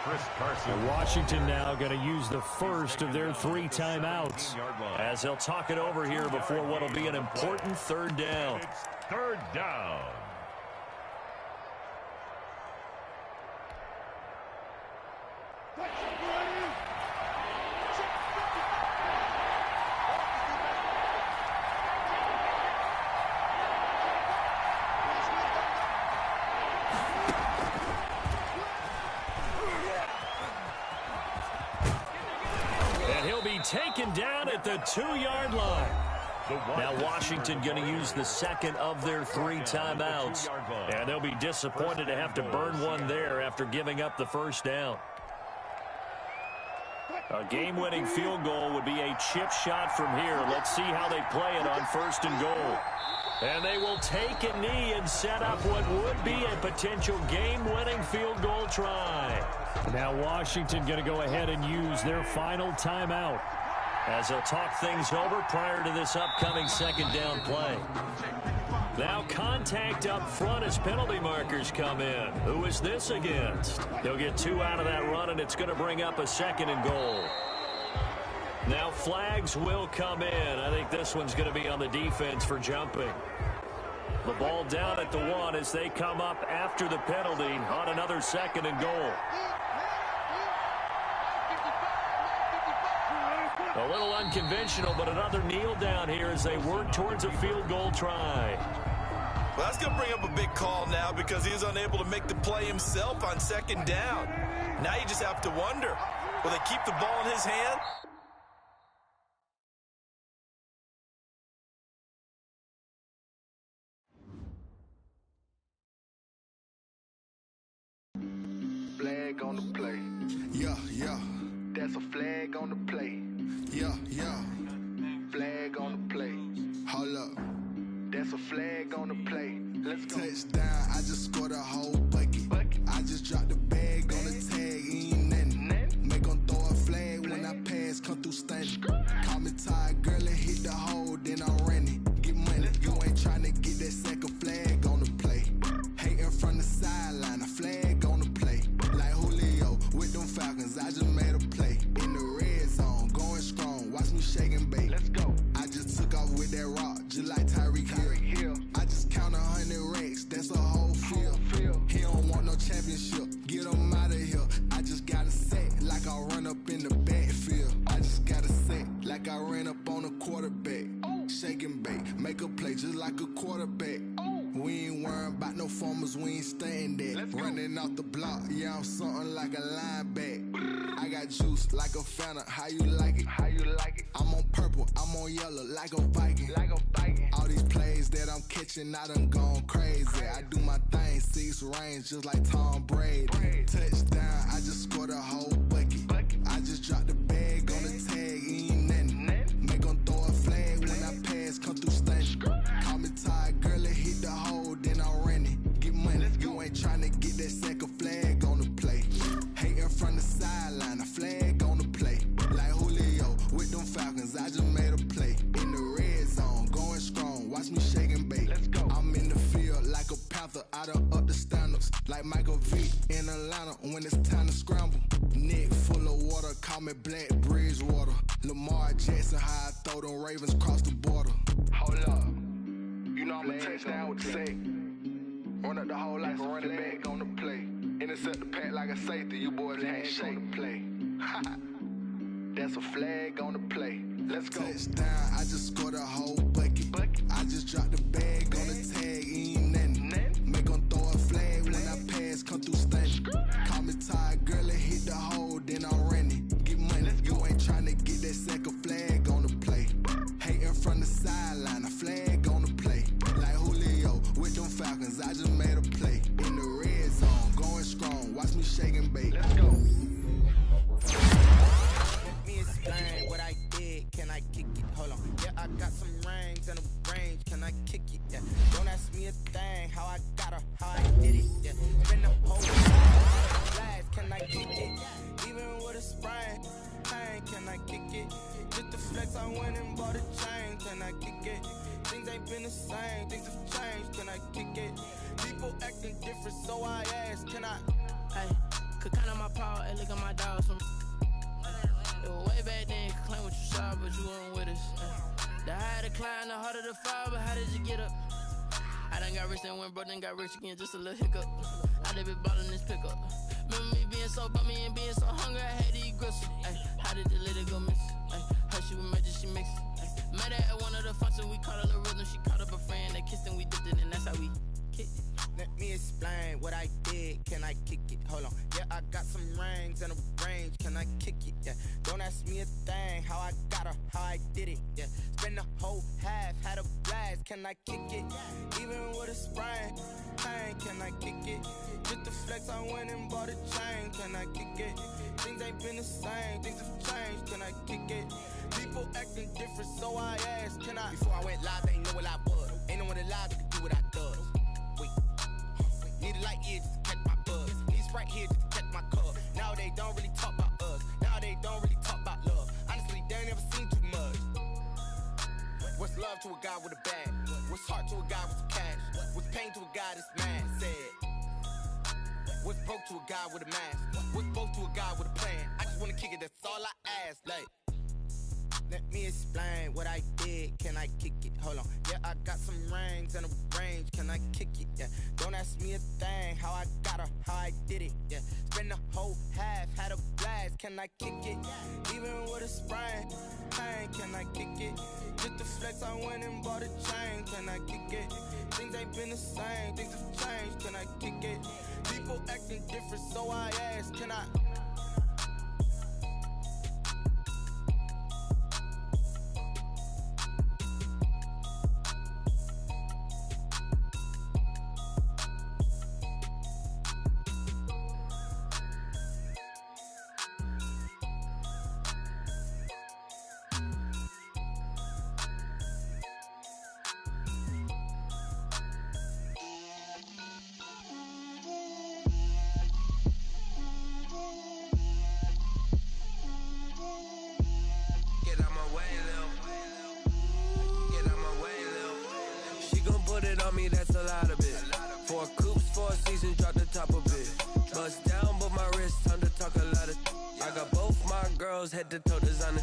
Chris Carson. And Washington now going to use the 1st of their 3 timeouts as they'll talk it over here before what will be an important 3rd down. It's 3rd down. Taken down at the 2-yard line. Now Washington going to use the 2nd of their 3 timeouts. And they'll be disappointed to have to burn one there after giving up the 1st down. A game-winning field goal would be a chip shot from here. Let's see how they play it on 1st and goal. And they will take a knee and set up what would be a potential game-winning field goal try. Now Washington going to go ahead and use their final timeout as they'll talk things over prior to this upcoming 2nd down play. Now contact up front as penalty markers come in. Who is this against? They'll get 2 out of that run, and it's going to bring up a 2nd and goal. Now flags will come in. I think this one's going to be on the defense for jumping. The ball down at the 1 as they come up after the penalty on another 2nd and goal. A little unconventional, but another kneel down here as they work towards a field goal try. Well, that's going to bring up a big call now because he was unable to make the play himself on 2nd down. Now you just have to wonder, will they keep the ball in his hand? Flag on the play. Yeah, yeah. That's a flag on the play. Yeah, yeah. Flag on the play. Hold up. That's a flag on the play. Let's go. Touchdown, I just scored a whole bucket. I just dropped the bag on the tag, ain't nothing. Make them throw a flag when I pass, come through stunning. Call me tired, girl, and hit the hole, then I'm running. Get money, you ain't trying to get that second flag on the play. Hating from the sideline, a flag on the play. Like Julio with them Falcons, I just made a play. In the red zone, going strong, watch me shake and bake. Let's go. I just took off with that rock, just like Tyreek Hill. I just count 100 racks, that's a whole field. He don't want no championship, get him out of here. I just got a set, like I run up in the backfield. I just got a set, like I ran up on a quarterback. Shake and bake, make a play just like a quarterback. We ain't worrying about no formers, we ain't staying there. Running off the block, yeah, I'm something like a linebacker. I got juice like a Fanta, how you like it? How you like it? I'm on purple, I'm on yellow, like a Viking. Like a Viking. All these plays that I'm catching, I done gone crazy. I do my thing, 6 range, just like Tom Brady. Touchdown, I just scored a whole bucket. I just dropped the bag on the tag, ain't nothing. Make them throw a flag when I pass, come through stunning. Call me tired, girl, and hit the hole, then I'm running. Get money, you ain't trying to get that second flag on the play. Hating from the sideline, a flag on the play. Like Julio with them Falcons, I just made a play. In the red zone, going strong, watch me shake and bake. Let's go. I'm in the field like a panther, I done up the standards. Like Michael V in Atlanta when it's time to scramble. me Black Bridgewater. Lamar Jackson, how I throw them Ravens across the border. Hold up. You know I'm a touchdown with the sack. Run up the hole like a running back on the play. Intercept the pack like a safety. You boys ain't show the play. That's a flag on the play. Let's go. Touchdown, I just scored a whole bucket. I just dropped the bag on the tag, ain't nothing. Make them throw a flag when I pass, come through stunning. Call me tired, girl, and hit the hole, then I'm running. Get money, you ain't trying to get that second flag on the play. Hating from the sideline, a flag on the play. Like Julio with them Falcons, I just made a play. In the red zone, going strong, watch me shake and bake. Let's go. Let me explain what I did, can I kick it? Hold on, yeah, I got some rings and a range, can I kick it? Yeah, don't ask me a thing, how I got her, how I did it. Yeah, spin the whole blast, can I kick it? Even with a sprain, pain, can I kick it? Just the flex, I went and bought a chain, can I kick it? Things ain't been the same, things have changed, can I kick it? People acting different, so I ask, can I? Hey, could count on my power, hey, look at my dogs from. It was way back then, you could claim what you saw, but you weren't with us. The higher the climb, the harder the fall, but how did you get up? I done got rich, then went broke, then got rich again, just a little hiccup. I done been ballin' this pickup. Remember me being so bummy and being so hungry, I had to eat gristle. Ay, how did the little go miss? Ay, her she was magic, she mixed. Met her at one of the functions, we caught a little rhythm, she caught up a friend, they kissed and we dipped it, and that's how we kicked it. Let me explain what I did, can I kick it? Hold on, yeah, I got some rings and a range, can I kick it? Yeah, don't ask me a thing, how I got her, how I did it. Yeah, spend the whole half, had a blast, can I kick it? Even with a sprain, pain, can I kick it? Just the flex, I went and bought a chain, can I kick it? Things ain't been the same, things have changed, can I kick it? People acting different, so I asked, can I? Before I went live, they ain't know what I was. Ain't no one alive that could do what I does. Need a light here just to catch my buzz. Need Sprite here just to catch my cup. Now they don't really talk about us. Now they don't really talk about love. Honestly, they ain't never seen too much. What's love to a guy with a bag? What's heart to a guy with some cash? What's pain to a guy that's mad? Said. What's broke to a guy with a mask? What's broke to a guy with a plan? I just wanna kick it, that's all I ask. Like, let me explain what I did, can I kick it? Hold on, yeah, I got some rings and a range, can I kick it? Yeah, don't ask me a thing, how I got her, how I did it. Yeah, spend the whole half, had a blast, can I kick it? Even with a sprain, pain, can I kick it? Just the flex, I went and bought a chain, can I kick it? Things ain't been the same, things have changed, can I kick it? People acting different, so I ask, can I? That's a lot of it. 4 coops, 4 seasons, drop the top of it. Bust down, but my wrist, time to talk a lot of. I got both my girls head to toe designer.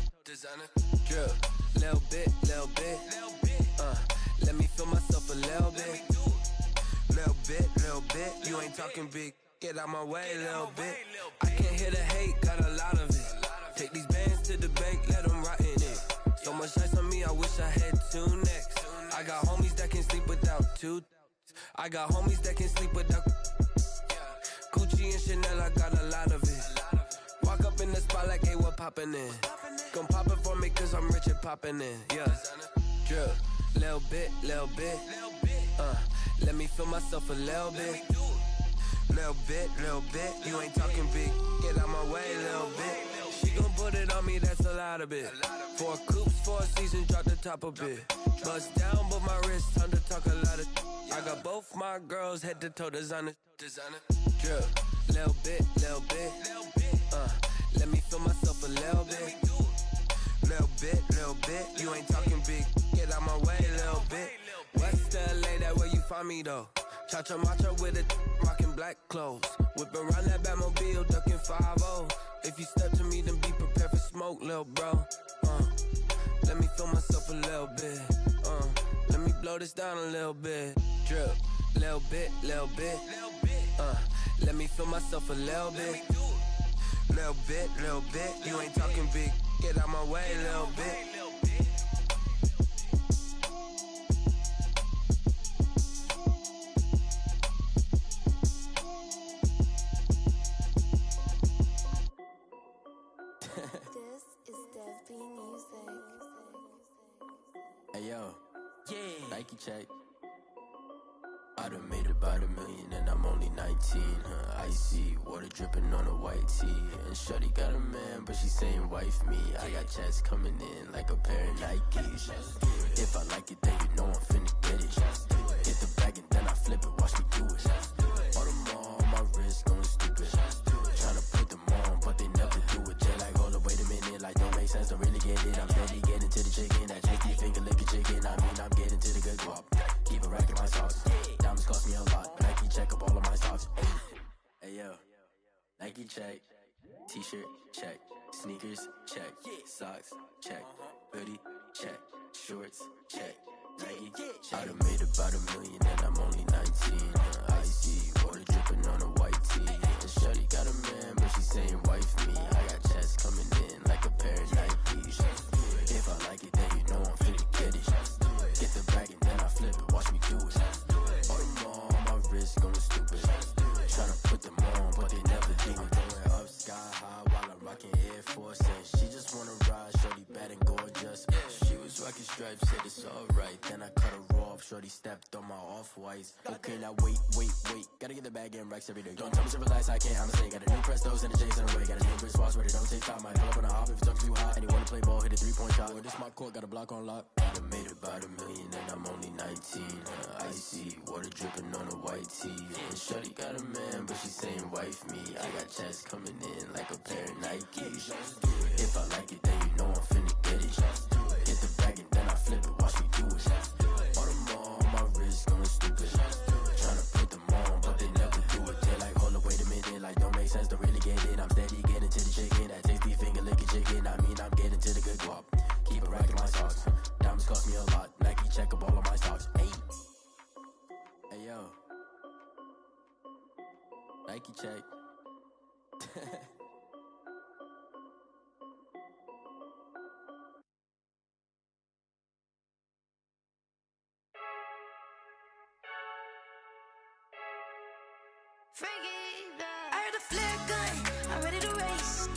Drill, little bit. Let me feel myself a little bit. Little bit. You ain't talking big. Get out my way, little bit. I can't hear the hate, got a lot of it. Take these bands to the bank, let them rot in it. So much ice on me, I wish I had 2 necks. I got homies that can sleep without 2. I got homies that can sleep without Gucci and Chanel, I got a lot of it. Walk up in the spot like, hey, what poppin' in? Gon' pop it for me cause I'm rich and poppin' in. Yeah, drill, little bit. Let me feel myself a little bit. Little bit. You ain't talking big. Get out my way, little bit. She gon' put it on me, that's a lot of it. 4 coops, 4 seasons, drop the top a bit. Bust down, but my wrist, time to talk a lot of. I got both my girls head to toe designer. Drill, little bit. Let me feel myself a little bit. Little bit. You ain't talking big. Get out my way, little bit. West LA, that where you find me though. Cha-cha matcha with a rockin' black clothes. Whip around that Batmobile, ducking 5-0. If you step to me, then be prepared for smoke, lil' bro. Let me feel myself a little bit. Let me blow this down a little bit. Drip, little bit, little bit. Let me feel myself a little bit. Little bit, little bit. You ain't talking big. Get out my way, little bit. This is Dev B Music. Hey yo, yeah, Nike check. I done made about $1 million and I'm only 19. Icy water dripping on a white tee. And shorty got a man, but she saying wife me. I got chats coming in like a pair of Nikes. If I like it, then you know I'm finna get it. Hit the bag and then I flip it, watch me do it. All them on my wrist going stupid. Tryna put them on, but they never do it. They like, hold up, wait a minute, like don't make sense, don't really get it. I'm steady getting to the chicken, that tasty finger licking chicken. I mean, I'm getting to the good guap. Keep a rack in my socks. Diamonds cost me a lot. Nike check up all of my stocks. Hey yo, Nike check. T-shirt check. Sneakers check. Socks check. Hoodie check. Shorts check. Nike check. I done made about $1 million and I'm only 19. Icy water dripping on a white tee. And shorty got a man, but she saying wife me. I got chats coming in like a pair of Nikes. If I like it, then you know I'm finna get it. Get the bag and then I flip it, watch me do it. All them on my wrist going stupid. Tryna put them on, but they never do it. Going up sky high while I'm rocking Air Force. And she just wanna ride, shorty bad and gorgeous. She was rocking stripes, said it's alright. Then I cut her off, shorty stepped on my off-whites. Okay, now wait. Gotta get the bag and racks every day. Don't tell me to relax, I can't, I'ma say. Got a new Prestos and a J's in the way. Got a new wristwatch where they don't take time. Might pull up on a hop if it's talking too hot. And he wanna play ball, hit a 3-point shot. Well, this my court, got a block on lock. I done made about $1 million and I'm only 19. Icy water dripping on a white tee. And shorty got a man, but she saying wife me. I got chats coming in like a pair of Nikes. If I like it, then you know I'm finna get it. Hit the bag and then I flip it, watch me do it. All them on my wrist going stupid. Tryna put them on, but they never do it. They like, hold up, wait a minute, like don't make sense, don't really get it. I'm steady getting to the chicken, that tasty finger licking chicken. I mean, I'm getting to the good guap. Keep a rack in my socks. Diamonds cost me a lot. Nike check up all of my stocks. Hey yo, Nike check. I heard the flare gun, I'm ready to race.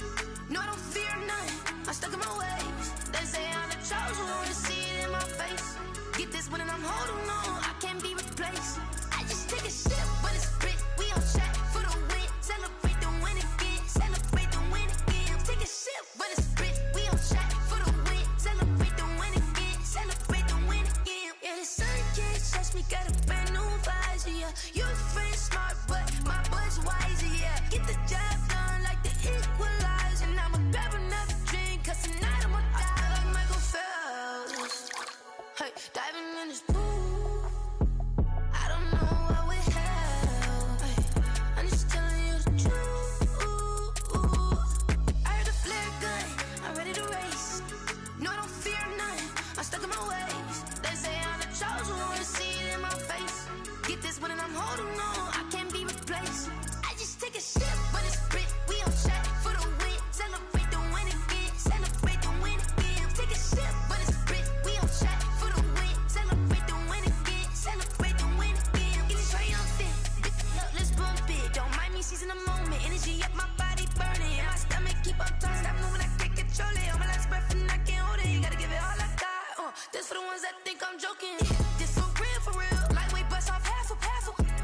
No, I don't fear none, I'm stuck in my ways. They say I'm the chosen one, to see it in my face. Get this one and I'm holding on, I can't be replaced. I just take a sip when it's split, we on track for the win. Celebrate the win again, celebrate the win again. Take a sip when it's split, we on track for the win. Celebrate the win again, celebrate the win again. Yeah, the sun can't touch me, got a brand new visor, yeah. You friend smart, but my bud's wiser, yeah. Get the job done like the equalizer. And I'ma grab another drink, cause tonight I'ma die like Michael Phelps. Hey, diving in this pool, I don't know what would help. Hey, I'm just telling you the truth. I heard the flare gun, I'm ready to race. No, I don't fear none, I'm stuck in my ways. They say I'm the chosen one, to see it in my face. Get this one and I'm holding on, I can't be replaced. I just take a sip when it's split, we on track for the win. Celebrate the win again, celebrate the win again. Take a sip when it's split, we on track for the win. Celebrate the win again, celebrate the win again. Get it triumphant, look, let's bump it. Don't mind me seizing the moment, energy up my body burning. And my stomach keep on turning, stop moving, I can't control it. On my last breath and I can't hold it, you gotta give it all I got. This for the ones that think I'm joking. This for real, lightweight bust off half a.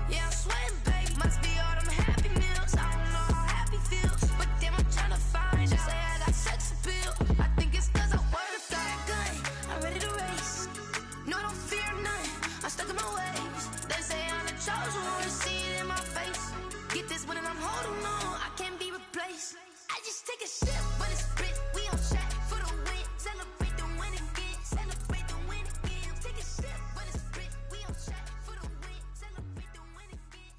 Yeah, I'm sweating, baby, must be all them happy meals. I don't know how happy feels, but damn, I'm tryna find out. Say I got sex appeal, I think it's cause I work a gun, I'm ready to race. No, I don't fear none, I'm stuck in my ways. They say I'm the chosen one, to see it in my face. Get this one and I'm holding on, I can't be replaced. I just take a sip when it's split, we on track for the win. Celebrate the win again, celebrate the win again. Take a sip when it's split, we on track for the win. Celebrate the win again.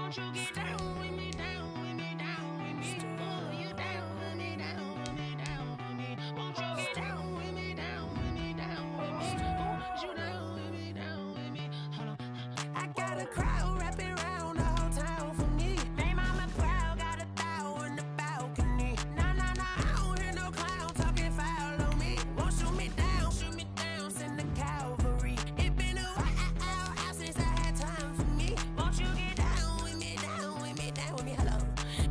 Won't you get down with me, down with me, down with me? Oh, you down with me, down with me, down with me. Won't you get down with me, down with me, down with me? Oh, you down with me, down with me? Hold on. I got a crowd wrapping around the whole town for me. They mama proud, got a thou in the balcony. Nah, nah, nah, I don't hear no clown talking foul on me. Won't shoot me down, send the cavalry. It been a while since I had time for me. Won't you get down with me, down with me, down with me? Hello.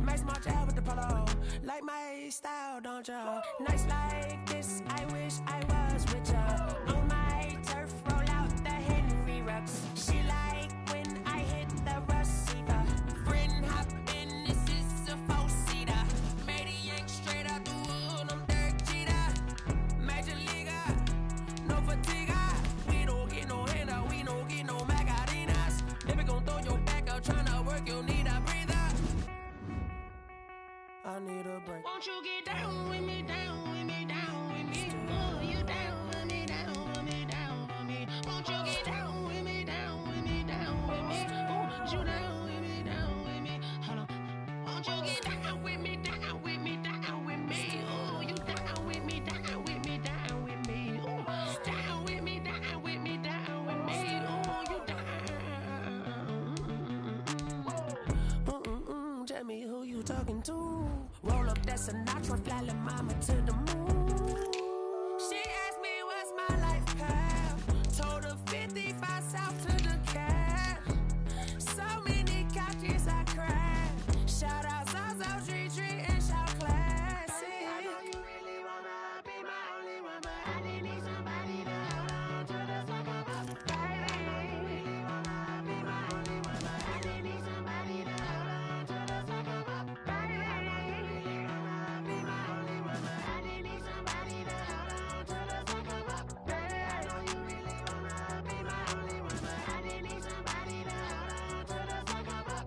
Nice march out with the polo. Like my style, don't ya? Nice like this, I wish I was with ya. On my turf, roll out the Henry Rux. She like when I hit the receiver. Friend hop in, this is a four-seater. Made a yank straight out the wood, I'm Derek Jeter. Major leaguer, no fatigue. We don't get no handout, we don't get no Macarinas. Never gon' throw your back out, tryna work, you need a breather. I need a break. Won't you get down with me, down with me, down with me? Oh, you down with me, down with me, down with me? Won't you get down with me, down with me, down with me? Oh, you down with me, down with me? Hold on. Won't you get down with me, down with me, down with me? Oh, you down with me, down with me, down with me? Oh, down with me, down with me, down with me? Oh, you down. Tell me who you talking to. Roll up that Sinatra, fly la mama to the moon. She asked me what's my life path. Told her 55 south to the cat. So many couches I cried. Shout out South Tree and shout classic. I know you really wanna be my only one, but I didn't need somebody to hold on to the fuck up. Baby, you really wanna be my only one, but I didn't need somebody to hold on to the fuck up. Baby, you really wanna be my only one, but I didn't need somebody to hold on to the fuck up. Baby, I know you really wanna be my only one, but I didn't need somebody to hold on to the fuck up.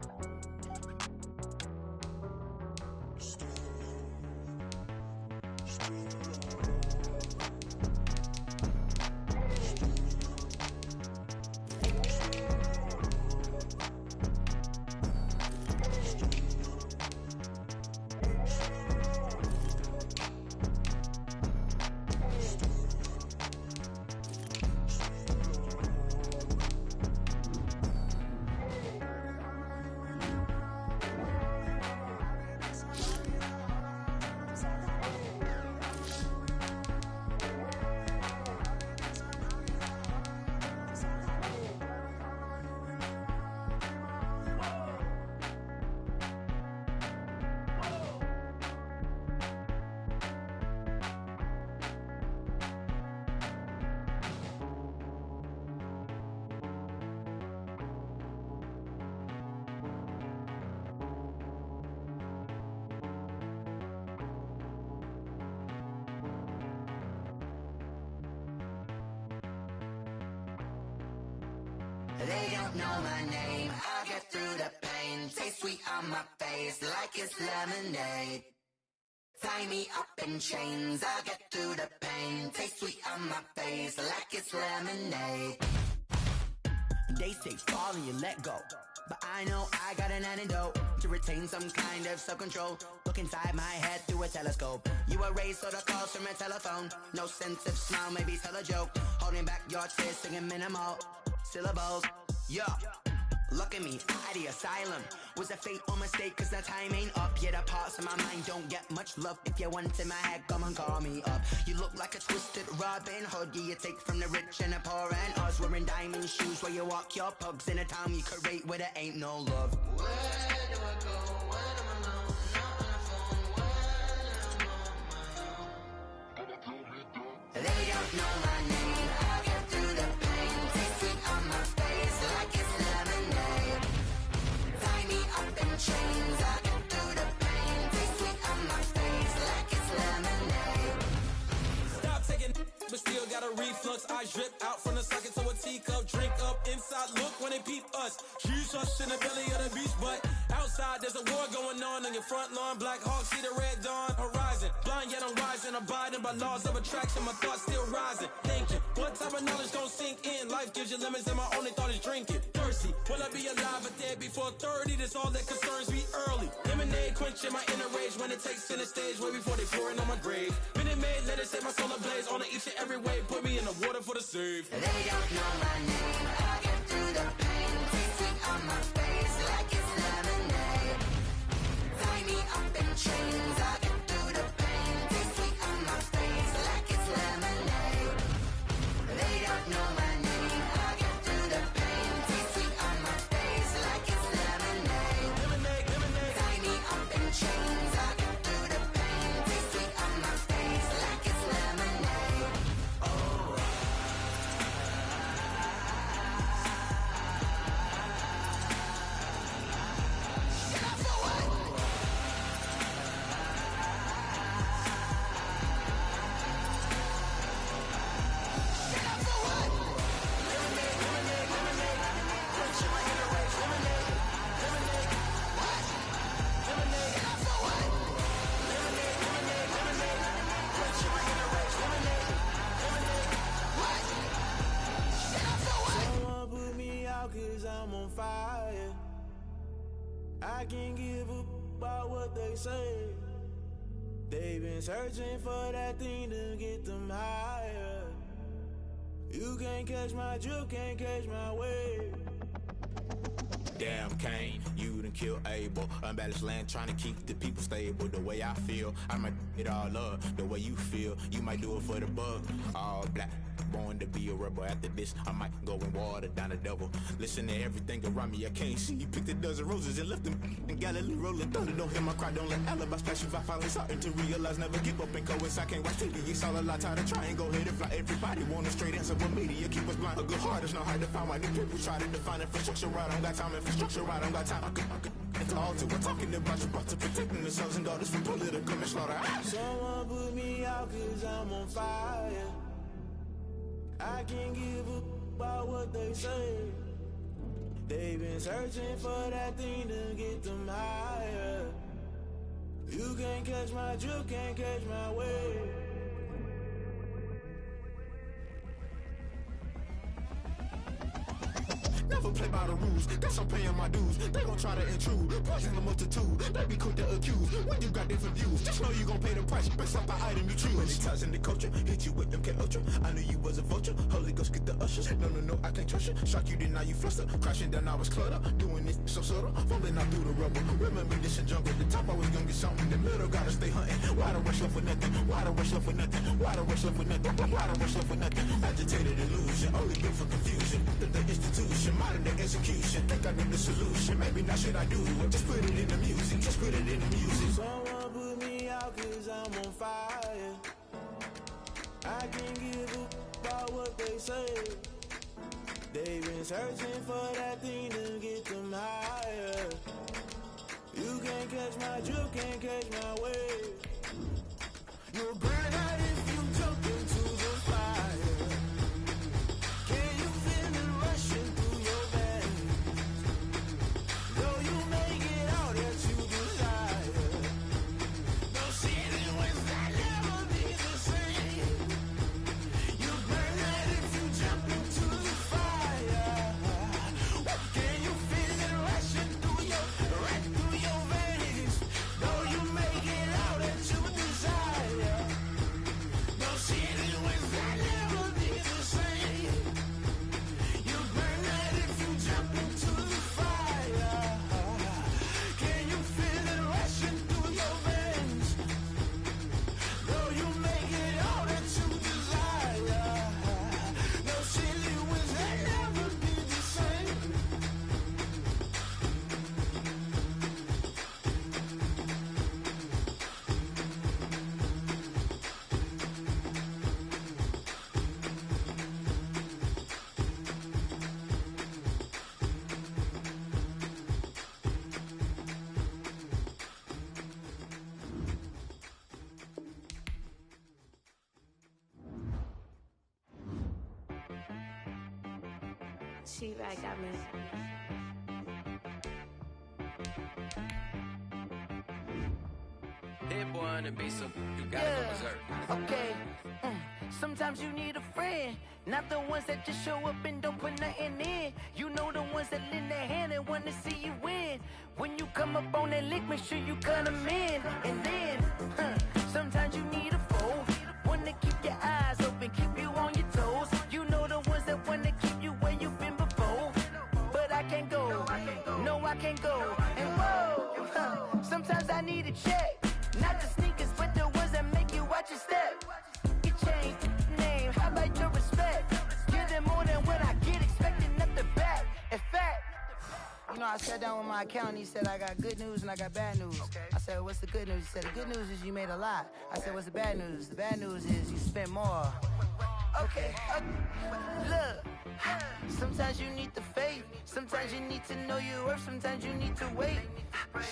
They don't know my name, I'll get through the pain. Taste sweet on my face like it's lemonade. Tie me up in chains, I'll get through the pain. Taste sweet on my face like it's lemonade. They say fall and you let go, but I know I got an antidote to retain some kind of self-control. Look inside my head through a telescope. You erase all the calls from a telephone. No sense of smile, maybe tell a joke. Holding back your tears, singing minimal syllables. Yeah, look at me, at the asylum. Was a fate or mistake, cause the time ain't up. Yet the parts of my mind don't get much love. If you want in my head, come and call me up. You look like a twisted Robin Hood. Yeah, you take from the rich and the poor and us. Wearing diamond shoes where you walk your pugs in a town you could rate where there ain't no love. Where do I go when I'm alone? Not on the phone when I'm on my own. They don't know my name, I'll get through the pain. Taste sweet on my face like it's lemonade. Tie me up in chains, I'll get through the pain. Taste sweet on my face like it's lemonade. Stop taking, but still got a reflux. I drip out from the socket to a teacup. Drink up inside, look when they peep us. Shoes us in the belly of the beach, but outside there's a war going on your front lawn. Black Hawk, see the red dawn horizon. Blind yet I'm rising, abiding by laws of attraction. My thoughts still rising, thinking what type of knowledge don't sink in. Life gives you lemons and my only thought is drinking. Thirsty, will I be alive or dead before on 30, that's all that concerns me early. Lemonade quenching my inner rage when it takes center stage, way before they pour it on my grave. Minute Maid, let it set my soul ablaze on each and every way, put me in the water for the save. They don't know my name, I get through the pain, tasting on my face like it's lemonade. Tie me up in chains, I get through the pain, tasting on my face like it's lemonade. They don't know my name, I get through the pain, tasting on my face like it's lemonade. Lemonade, lemonade. Tie me up in chains, I get through the pain, tasting on my face like it's lemonade. Oh. Someone put me out 'cause I'm on fire. I can't give up about what they say. They've been searching for that thing to get them higher. You can't catch my drift, can't catch my wave. Damn, Kane, you done killed Abel. Unbalanced land trying to keep the people stable. The way I feel, I might it all up. The way you feel, you might do it for the bug. All black, born to be a rebel. After this, I might go and water down the devil. Listen to everything around me, I can't see. Picked a dozen roses and left them in Galilee rolling thunder. Don't hear my cry, don't let alibis flash. If I finally starting to realize, never give up and go inside. Can't watch TV, it's all a lot. Tired of trying, go ahead and fly. Everybody want a straight answer, but media keep us blind. A good heart is not hard to find. Why do people try to define infrastructure right? I don't got time, infrastructure right, I don't got time. I could it's all to we're talking about you, about to protecting the sons and daughters from political manslaughter. Someone put me out 'cause I'm on fire. I can't give up about what they say. They've been searching for that thing to get them higher. You can't catch my drift, can't catch my wave. Never play by the rules, guess I'm paying my dues. They gon' try to intrude, poison the multitude. They be quick to accuse, when you got different views. Just know you gon' pay the price, based off the item you choose. When it ties in the culture, hit you with MK Ultra. I knew you was a vulture, Holy Ghost get the ushers. No, I can't trust you. Shock you, then now you fluster. Crashing down, I was cluttered. Doing this so subtle, fumbling out through the rubble. Remember this in jungle, the top I was gonna get something. In the middle, gotta stay hunting. Why the rush left with nothing? Why the rush left with nothing? Why the rush left with nothing? Why the rush left with nothing? Agitated illusion, only good for confusion. The institution, modern day execution. Think I know the solution. Maybe not should I do it? Just put it in the music. Just put it in the music. Someone put me out 'cause I'm on fire. I can't give up about what they say. They've been searching for that thing to get them higher. You can't catch my drift, can't catch my wave. You'll burn out if you jump into the fire. Can you feel it rushing through your veins? Though you make it out that you desire. No ceiling wins that never be the same. You burn out if you jump into the fire. Can you feel it rushing through your veins? Though you make it out that you desire. No ceiling wins that never be the same. You burn out if you jump into the fire. Can you feel it rushing through your veins? Though you make it all that you desire. No silly wins that never be the same. She right got me. That boy on the beat, so you gotta go berserk. Okay. Sometimes you need a friend, not the ones that just show up and don't put nothing in. You know the ones that lend their hand and want to see you win. come up on that lick, make sure you cut them in. And then, sometimes you need a foe. One to keep your eyes open, keep you on your toes. You know the ones that want to keep you where you've been before. But I can't go, no I can't go. And whoa, sometimes I need a check. Not the sneakers, but the ones that make you watch your step. You change name, how about your respect? Give them more than what I get, expecting nothing back. In fact, you know, I sat down with my accountant, he said I got good news and I got bad news. I said, what's the good news? He said, the good news is you made a lot. I said, what's the bad news? The bad news is you spent more. Okay, look, sometimes you need the faith. Sometimes you need to know your worth. Sometimes you need to wait.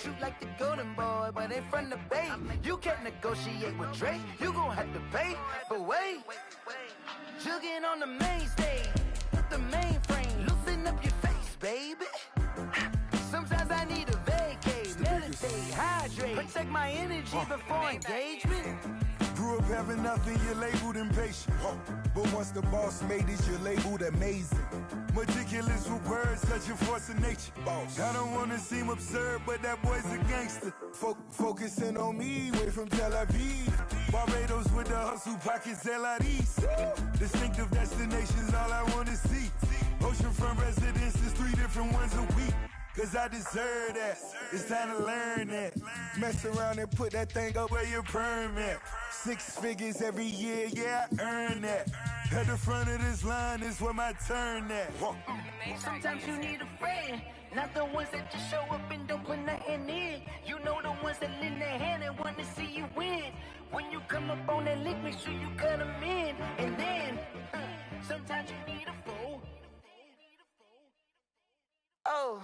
Shoot like the golden boy, but in front of Bay. You can't negotiate with Drake. You gon' have to pay, but wait. Jugging on the main stage, with the mainframe. Loosen up your face, baby. Sometimes I need a vacate, meditate, hydrate, protect my energy before engagement. Grew up having nothing, you're labeled impatient. But once the boss made it, you're labeled amazing. Meticulous with words, such a force of nature. I don't wanna seem absurd, but that boy's a gangster. Focusing on me, way from Tel Aviv. Barbados with the hustle, pockets LIDs. Distinctive destinations, all I wanna see. Oceanfront residences, 3 different ones a week. Cause I deserve that, it's time to learn that. Mess around and put that thing up where your permit. 6 figures every year, yeah, I earn that. At the front of this line is where my turn at. Sometimes you need a friend, not the ones that just show up and don't put nothing in. You know the ones that lend their hand and want to see you win. When you come up on that lick, make sure you cut them in. And then, sometimes you need a fool. Oh.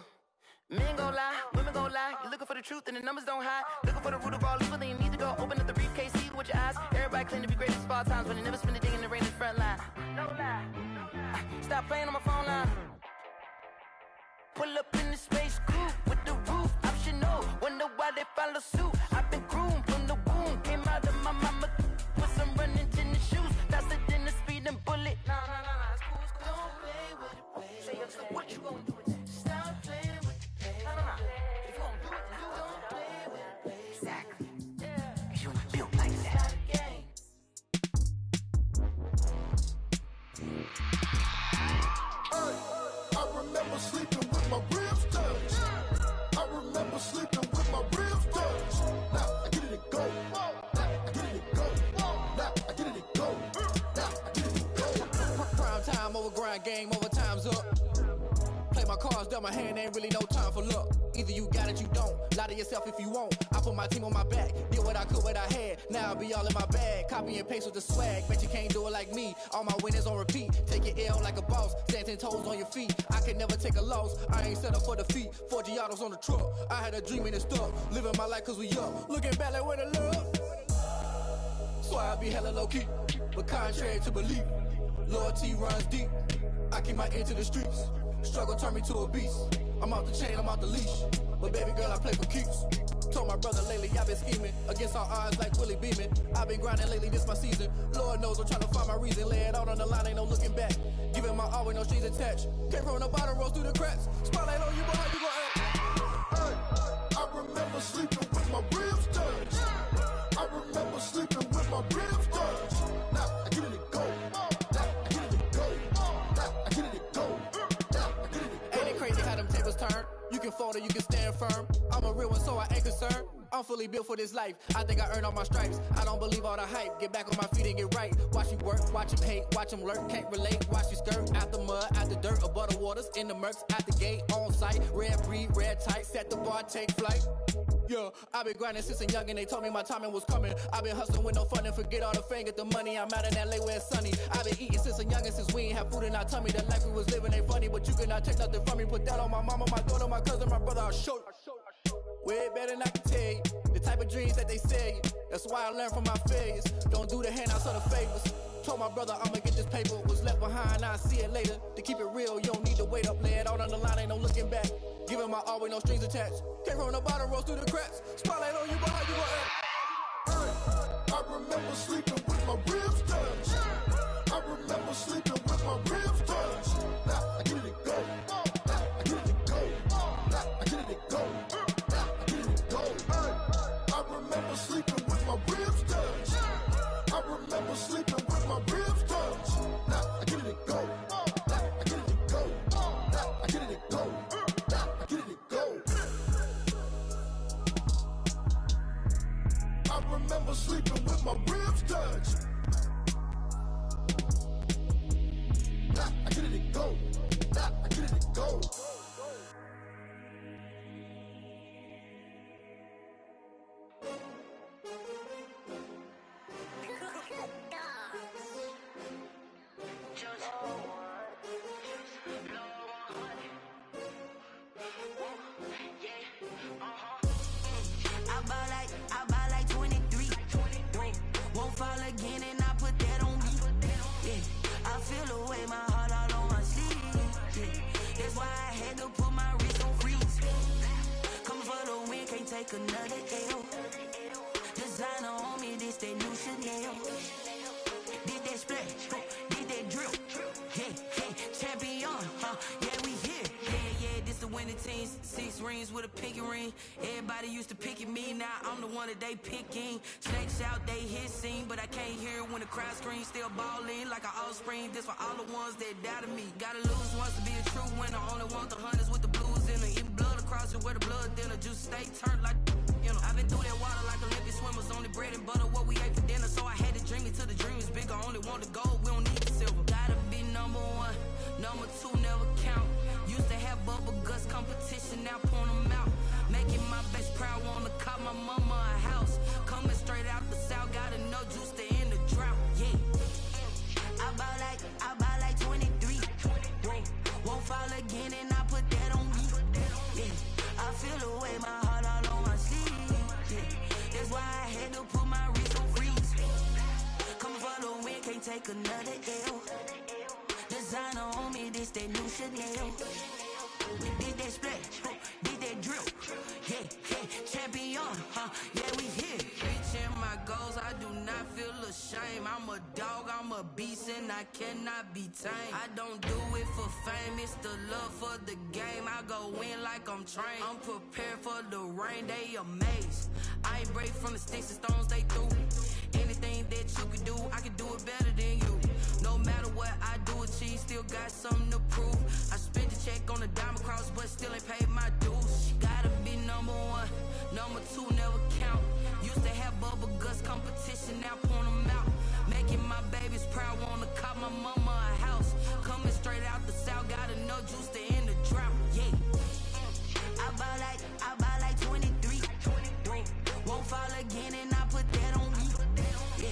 Men gon' lie, women gon' lie. You're looking for the truth and the numbers don't hide. Looking for the root of all evil, then you need to go open up the briefcase, see with your eyes. Everybody claim to be greatest of all times, but they never spend a day in the rain in the front line. No lie. Stop playing on my phone line. Pull up in the space coupe with the roof optional. Wonder why they follow suit. I've been groomed from the womb. Came out of my mama with some running tennis shoes. Faster than the speeding bullet. Nah, it's cool, it's cool. Don't play with it, baby. Say what you gon' do with it? Stop playing with it. If you gon' do it, then you don't play with it, baby. Exactly. Cause you ain't built like that. I remember sleeping with my ribs touched. I remember sleeping with my ribs touched. Now I get it to go. Now I get it to go. Now I get it to go. Now I get it to go. Prime time over grind game, over time's up. Play my cards, dealt my hand, ain't really no time for luck. Either you got it, you don't. Lie to yourself if you won't. I put my team on my back, did what I could, what I had. Now I'll be all in my bag, copy and paste with the swag. Bet you can't do it like me. All my winners on repeat. Take your L like a boss, stand 10 toes on your feet. I can never take a loss. I ain't set up for defeat. 4 Giottos on the truck. I had a dream and it stuck. Living my life cause we up. Looking back like where the love. So I be hella low key, but contrary to belief, loyalty runs deep. I keep my ear to the streets. Struggle turned me to a beast. I'm out the chain, I'm out the leash. But baby girl, I play for keeps. Told my brother lately, I've been scheming. Against all odds like Willie Beeman. I've been grinding lately, this my season. Lord knows I'm trying to find my reason. Lay it out on the line, ain't no looking back. Giving my all with no strings attached. Came from the bottom, rose through the cracks. Spotlight on you, but how you gon' act? Hey, I remember sleeping with my ribs touched. I remember sleeping with my ribs touched. Now I get it to go. Now I get it to go. Now I get it to go. Ain't it crazy how them tables turn? You can fold or you can stand firm. I'm a real one, so I ain't concerned. I'm fully built for this life. I think I earned all my stripes. I don't believe all the hype. Get back on my feet and get right. Watch you work, watch him hate, watch him lurk. Can't relate, watch you skirt. Out the mud, out the dirt, above the waters, in the murks, out the gate, on site. Red breed, red tight, set the bar, take flight. Yeah, I've been grinding since a young and they told me my timing was coming. I've been hustling with no fun and forget all the fame, get the money. I'm out in LA where it's sunny. I've been eating since a young and since we ain't have food in our tummy. The life we was living ain't funny, but you cannot take nothing from me. Put that on my mama, my daughter, my cousin, my brother, I'll show you. Way better than I can tell you. The type of dreams that they sell you. That's why I learned from my failures. Don't do the handouts or the favors. Told my brother I'ma get this paper. Was left behind, I'll see it later. To keep it real, you don't need to wait up. Lay it out on the line, ain't no looking back. Giving my all with no strings attached. Came from the bottom, rose through the cracks. Spotlight on you, but how you gon' act? I remember sleeping with my ribs touched. I remember sleeping with my ribs touched. Now I get it to go. Now I get it to go. Now I get it to go. Now I get it to go. sleeping with my ribs touch. I get it go. I get it go. I buy like 23. Won't fall again and I put that on me. Yeah, I feel the way my heart all on my sleeve. Yeah, that's why I had to put my wrist on freeze. Coming for the win, can't take another L. Designer on me, this that new Chanel. Did that splash, did that drill. Yeah, champion, yeah, we here. Yeah, this the winning team. 6 rings with a pinky ring. Everybody used to pick at me, now I'm the one that they picking. Snakes out, they hit scene, but I can't hear it when the crowd screams. Still balling like an offspring. This for all the ones that doubted me. Gotta lose once to be a true winner. Only want the hunters with the blues in it. Even blood across it where the blood thinner. Juice stay turned like, you know. I've been through that water like Olympic swimmers. Only bread and butter what we ate for dinner. So I had to dream it till the dream is bigger. Only want the gold, we don't need the silver. Gotta be number 1, number 2 never count. Used to have bubble guts competition, now point them out. Making my best proud, wanna call my mama a house. Coming straight out the south, gotta know juice to end the drought. Yeah, I buy like 23. Won't fall again and I put that on me. Yeah, I feel the way my heart all on my sleeve. Yeah, that's why I had to put my wrist on freeze. Coming for the win, can't take another L. Designer on me, this that new Chanel. Did that splash, did that drill. Yeah, champion, yeah, we here. Reaching my goals, I do not feel ashamed. I'm a dog, I'm a beast, and I cannot be tamed. I don't do it for fame, it's the love for the game. I go in like I'm trained. I'm prepared for the rain, they amazed. I ain't brave from the sticks and stones they threw. Anything that you can do, I can do it better than you. No matter what I do, achieve, still got something to prove. I spent the check on the diamond cross, but still ain't paid my dues. Gotta be number 1, number 2 never count. Used to have bubble guts competition, now point them out. Making my babies proud, wanna call my mama a house. Coming straight out the south, gotta know juice to end the drought. Yeah, I buy like 23. Won't fall again and I put that on me. Yeah,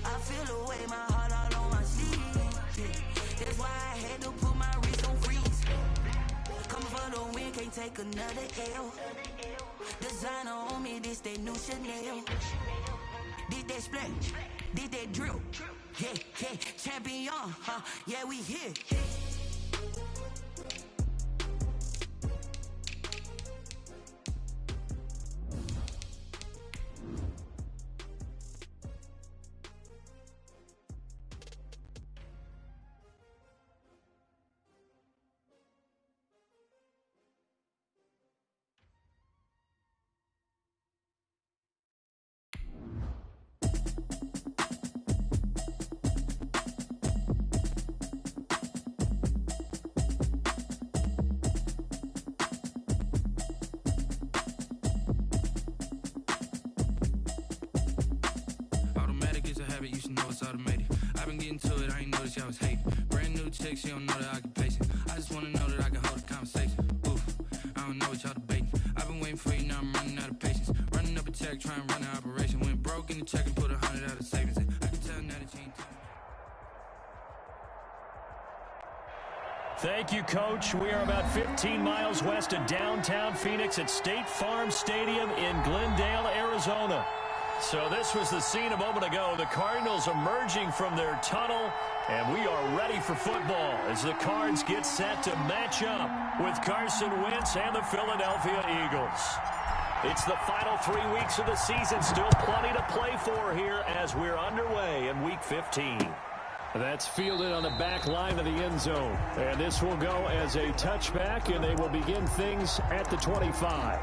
I feel the way my heart all on my sleeve. Yeah, that's why I had to put my wrist on freeze. Coming for the win, can't take another L. Designer on me, this that new Chanel. Did that splash, did that drill. Yeah, champion, yeah, we here. You should know it's automated. I've been getting to it, I ain't noticed y'all was hating. Brand new chick, she don't know the occupation. I just wanna know that I can hold a conversation. Oof, I don't know what y'all debating. I've been waiting for you, now I'm running out of patience. Running up a check, trying to run an operation. Went broke in the check and put 100 out of savings in. I can tell now that you ain't. Thank you, Coach. We are about 15 miles west of downtown Phoenix at State Farm Stadium in Glendale, Arizona. So this was the scene a moment ago. The Cardinals emerging from their tunnel, and we are ready for football as the Cards get set to match up with Carson Wentz and the Philadelphia Eagles. It's the final 3 weeks of the season. Still plenty to play for here as we're underway in Week 15. That's fielded on the back line of the end zone. And this will go as a touchback, and they will begin things at the 25.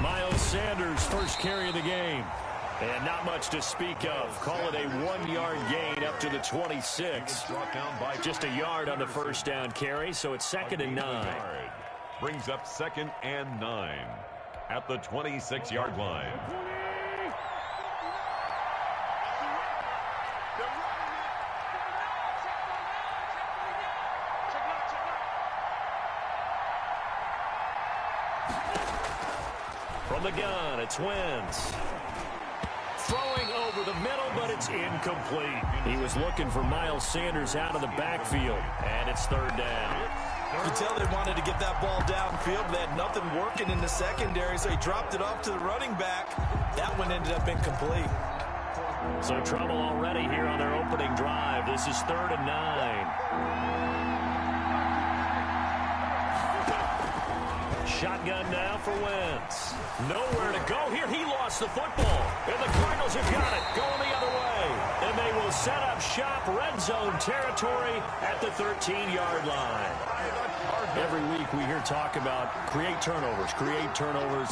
Miles Sanders' first carry of the game. And not much to speak of. Call it a 1-yard gain up to the 26. Just a yard on the first down carry, so it's 2nd and 9. Brings up 2nd and 9 at the 26-yard line. From the gun, it's Wentz. Throwing over the middle, but it's incomplete. He was looking for Miles Sanders out of the backfield, and it's 3rd down. You can tell they wanted to get that ball downfield, but they had nothing working in the secondary, so he dropped it off to the running back. That one ended up incomplete. So trouble already here on their opening drive. This is 3rd and 9. Shotgun now for Wentz. Nowhere to go here. He lost the football. And the Cardinals have got it. Going the other way. And they will set up shop, red zone territory at the 13-yard line. Every week we hear talk about create turnovers.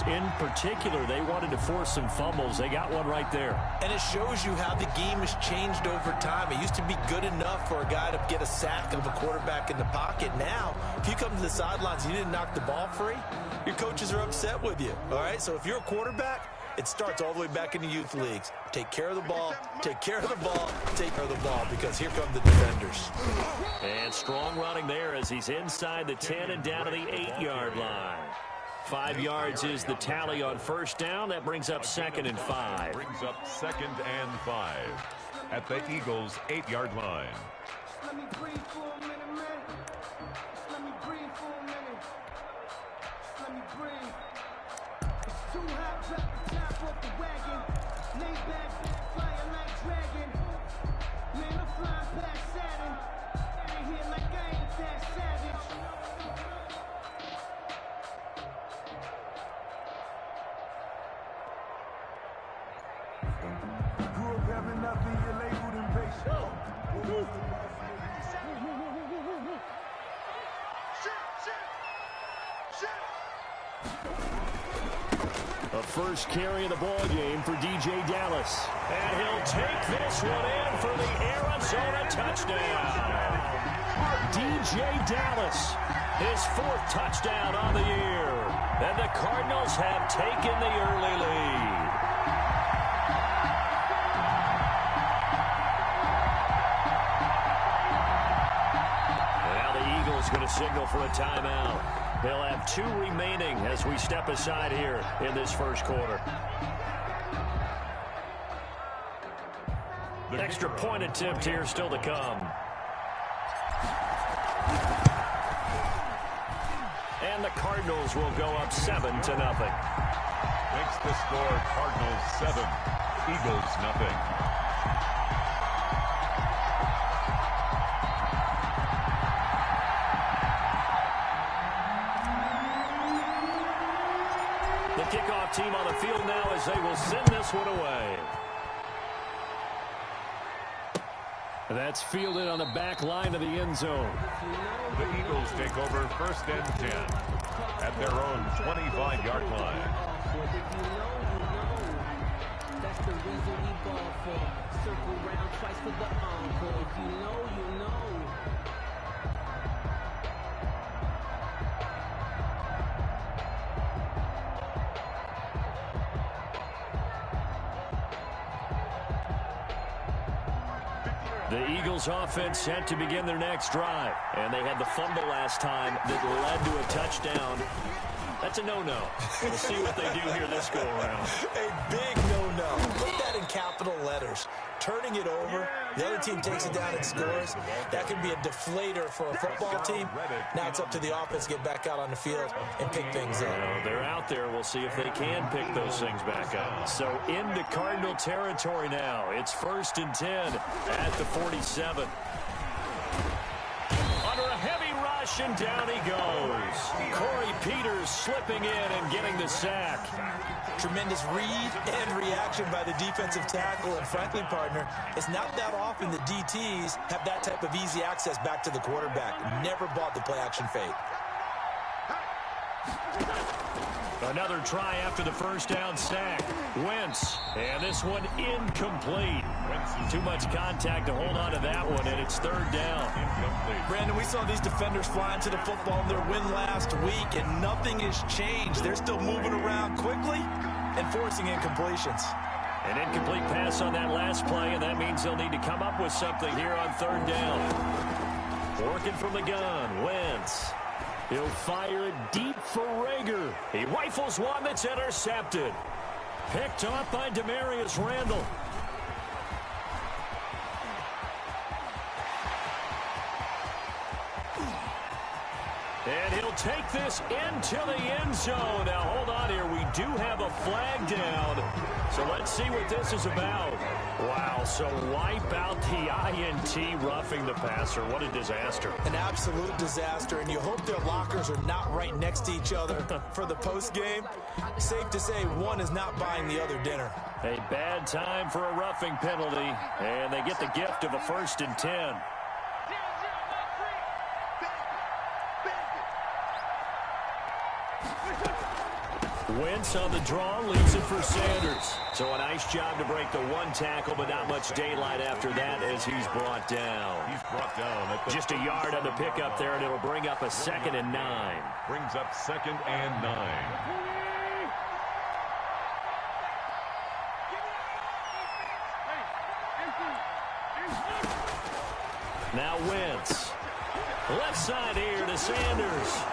In particular, they wanted to force some fumbles. They got one right there. And it shows you how the game has changed over time. It used to be good enough for a guy to get a sack of a quarterback in the pocket. Now, if you come to the sidelines and you didn't knock the ball free, your coaches are upset with you. All right? So if you're a quarterback, it starts all the way back in the youth leagues. Take care of the ball, take care of the ball, take care of the ball, because here come the defenders. And strong running there as he's inside the 10 and down to the 8-yard line. 5 yards is the tally on first down. That brings up 2nd and 5. Brings up 2nd and 5 at the Eagles' 8-yard line. Let me breathe for a minute, man. Let me breathe for a minute. Let me breathe. It's too hot, drop the top off the wagon. Lay back, flying like dragon. Man, I'm flying past Saturn. Out of here like I ain't that savage. Grew up having nothing, you're labeled impatient. A first carry of the ball game for DJ Dallas. And he'll take this one in for the Arizona touchdown. DJ Dallas, his 4th touchdown on the year. And the Cardinals have taken the early lead. Now the Eagles going to signal for a timeout. They'll have 2 remaining as we step aside here in this first quarter. Extra point attempt here still to come. And the Cardinals will go up 7-0. Makes the score Cardinals 7, Eagles nothing. The kickoff team on the field now as they will send this one away. That's fielded on the back line of the end zone. The Eagles take over 1st and 10 at their own 25-yard line. That's the reason we ball for. Circle round twice for the encore. If you know, you know. The Eagles offense set to begin their next drive. And they had the fumble last time that led to a touchdown. That's a no-no. We'll see what they do here this go-around. A big no-no. Put that in capital letters. Turning it over, the other team takes it down and scores. That can be a deflator for a football team. Now it's up to the offense to get back out on the field and pick things up. Well, they're out there. We'll see if they can pick those things back up. So into Cardinal territory now. It's 1st and 10 at the 47. Under a heavy rush, and down he goes. Corey Peters slipping in and getting the sack. Tremendous read and reaction by the defensive tackle, and frankly, partner, it's not that often the DTs have that type of easy access back to the quarterback. Never bought the play-action fake. Another try after the first down sack. Wentz, and this one incomplete. Too much contact to hold on to that one, and it's third down. Brandon, we saw these defenders flying to the football in their win last week, and nothing has changed. They're still moving around quickly and forcing incompletions. An incomplete pass on that last play, and that means they'll need to come up with something here on third down. Working from the gun, Wentz. He'll fire it deep for Rager. He rifles one that's intercepted. Picked off by Demarius Randall. And he'll take this into the end zone. Now, hold on here. We do have a flag down. So let's see what this is about. Wow, so wipe out the INT roughing the passer. What a disaster. An absolute disaster, and you hope their lockers are not right next to each other for the postgame. Safe to say one is not buying the other dinner. A bad time for a roughing penalty, and they get the gift of a 1st and 10. Wentz on the draw, leaves it for Sanders. So a nice job to break the one tackle, but not much daylight after that as he's brought down. He's brought down at just a yard on the pickup there, and it'll bring up a 2nd and 9. Brings up 2nd and 9. Now Wentz. Left side here to Sanders.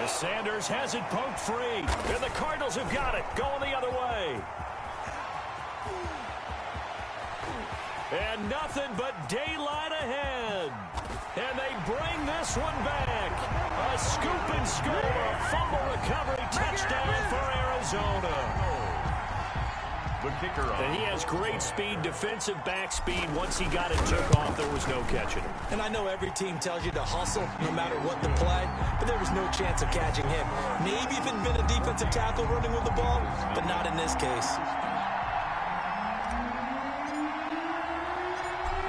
As Sanders has it poked free. And the Cardinals have got it. Going the other way. And nothing but daylight ahead. And they bring this one back. A scoop and score. Fumble recovery. Touchdown for Arizona. The kicker on. And he has great speed, defensive back speed. Once he got it took off, there was no catching him. And I know every team tells you to hustle no matter what the play, but there was no chance of catching him. Maybe if it had been a defensive tackle running with the ball, but not in this case.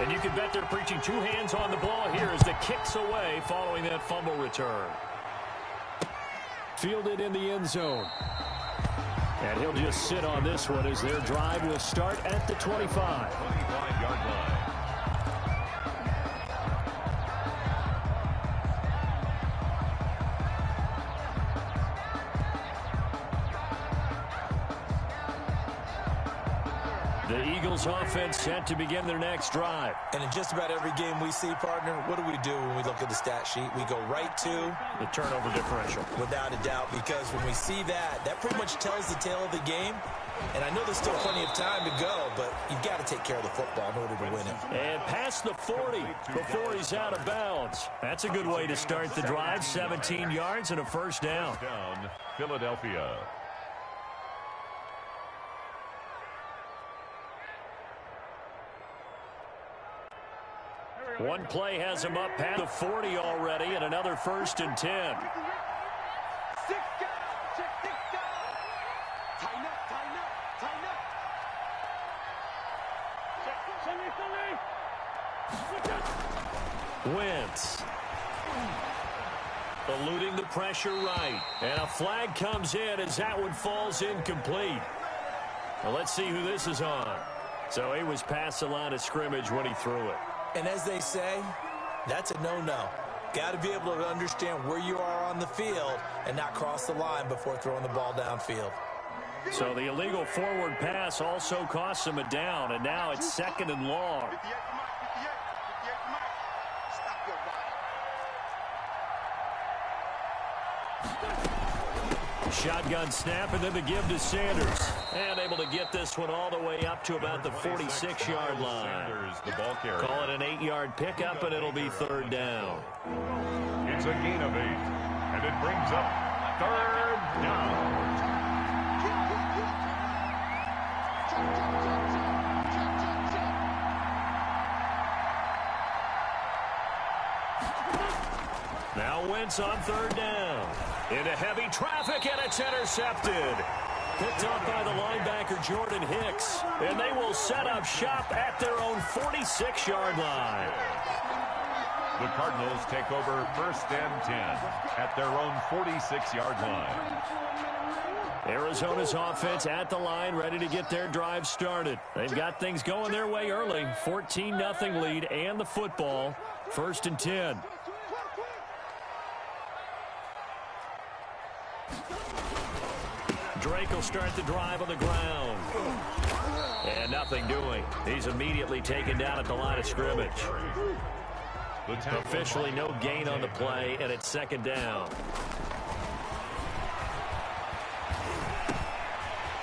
And you can bet they're preaching 2 hands on the ball here as the kick's away following that fumble return. Fielded in the end zone. And he'll just sit on this one as their drive will start at the 25. 25-yard line. The Eagles offense set to begin their next drive. And in just about every game we see, partner, what do we do when we look at the stat sheet? We go right to the turnover differential. Without a doubt, because when we see that, that pretty much tells the tale of the game. And I know there's still plenty of time to go, but you've got to take care of the football in order to win it. And past the 40 before he's out of bounds. That's a good way to start the drive. 17 yards and a 1st down. Down, Philadelphia. One play has him up past the 40 already, and another 1st and 10. Wentz. Eluding the pressure right. And a flag comes in as that one falls incomplete. Well, let's see who this is on. So he was past the line of scrimmage when he threw it. And as they say, that's a no-no. Got to be able to understand where you are on the field and not cross the line before throwing the ball downfield. So the illegal forward pass also costs him a down, and now it's 2nd and long. Shotgun snap, and then the give to Sanders. And able to get this one all the way up to about the 46-yard line. Sanders, the ball carrier. Call it an 8-yard pickup, and it'll be 3rd down. It's a gain of 8, and it brings up 3rd down. Now Wentz on 3rd down. Into heavy traffic, and it's intercepted. Picked up by the linebacker, Jordan Hicks. And they will set up shop at their own 46-yard line. The Cardinals take over 1st and 10 at their own 46-yard line. Arizona's offense at the line, ready to get their drive started. They've got things going their way early. 14-0 lead and the football. 1st and 10. Drake will start the drive on the ground. And nothing doing. He's immediately taken down at the line of scrimmage. Officially no gain on the play, and it's 2nd down.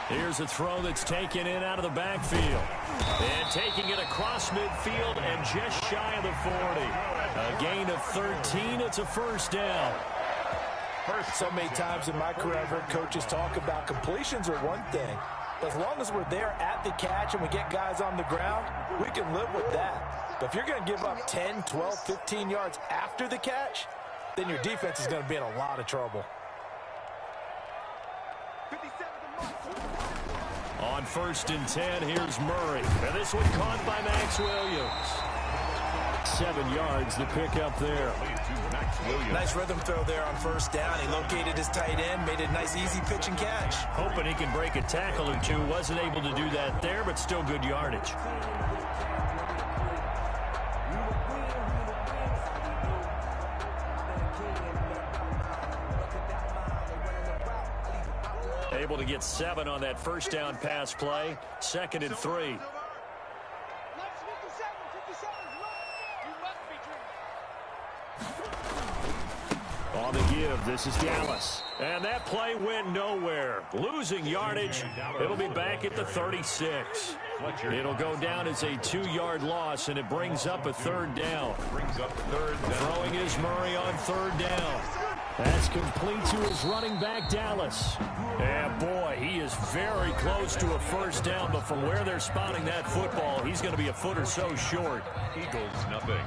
Here's a throw that's taken in out of the backfield. And taking it across midfield and just shy of the 40. A gain of 13. It's a 1st down. So many times in my career, I've heard coaches talk about completions are one thing. As long as we're there at the catch and we get guys on the ground, we can live with that. But if you're going to give up 10, 12, 15 yards after the catch, then your defense is going to be in a lot of trouble. On 1st and 10, here's Murray. And this one caught by Max Williams. 7 yards to pick up there. Nice rhythm throw there on 1st down. He located his tight end, made a nice easy pitch and catch. Hoping he can break a tackle or two. Wasn't able to do that there, but still good yardage. Able to get 7 on that 1st down pass play. 2nd and 3. On the give, this is Dallas. And that play went nowhere. Losing yardage. It'll be back at the 36. It'll go down as a 2-yard loss, and it brings up a 3rd down. Throwing is Murray on 3rd down. That's complete to his running back, Dallas. And boy, he is very close to a 1st down, but from where they're spotting that football, he's going to be a foot or so short. Eagles, nothing.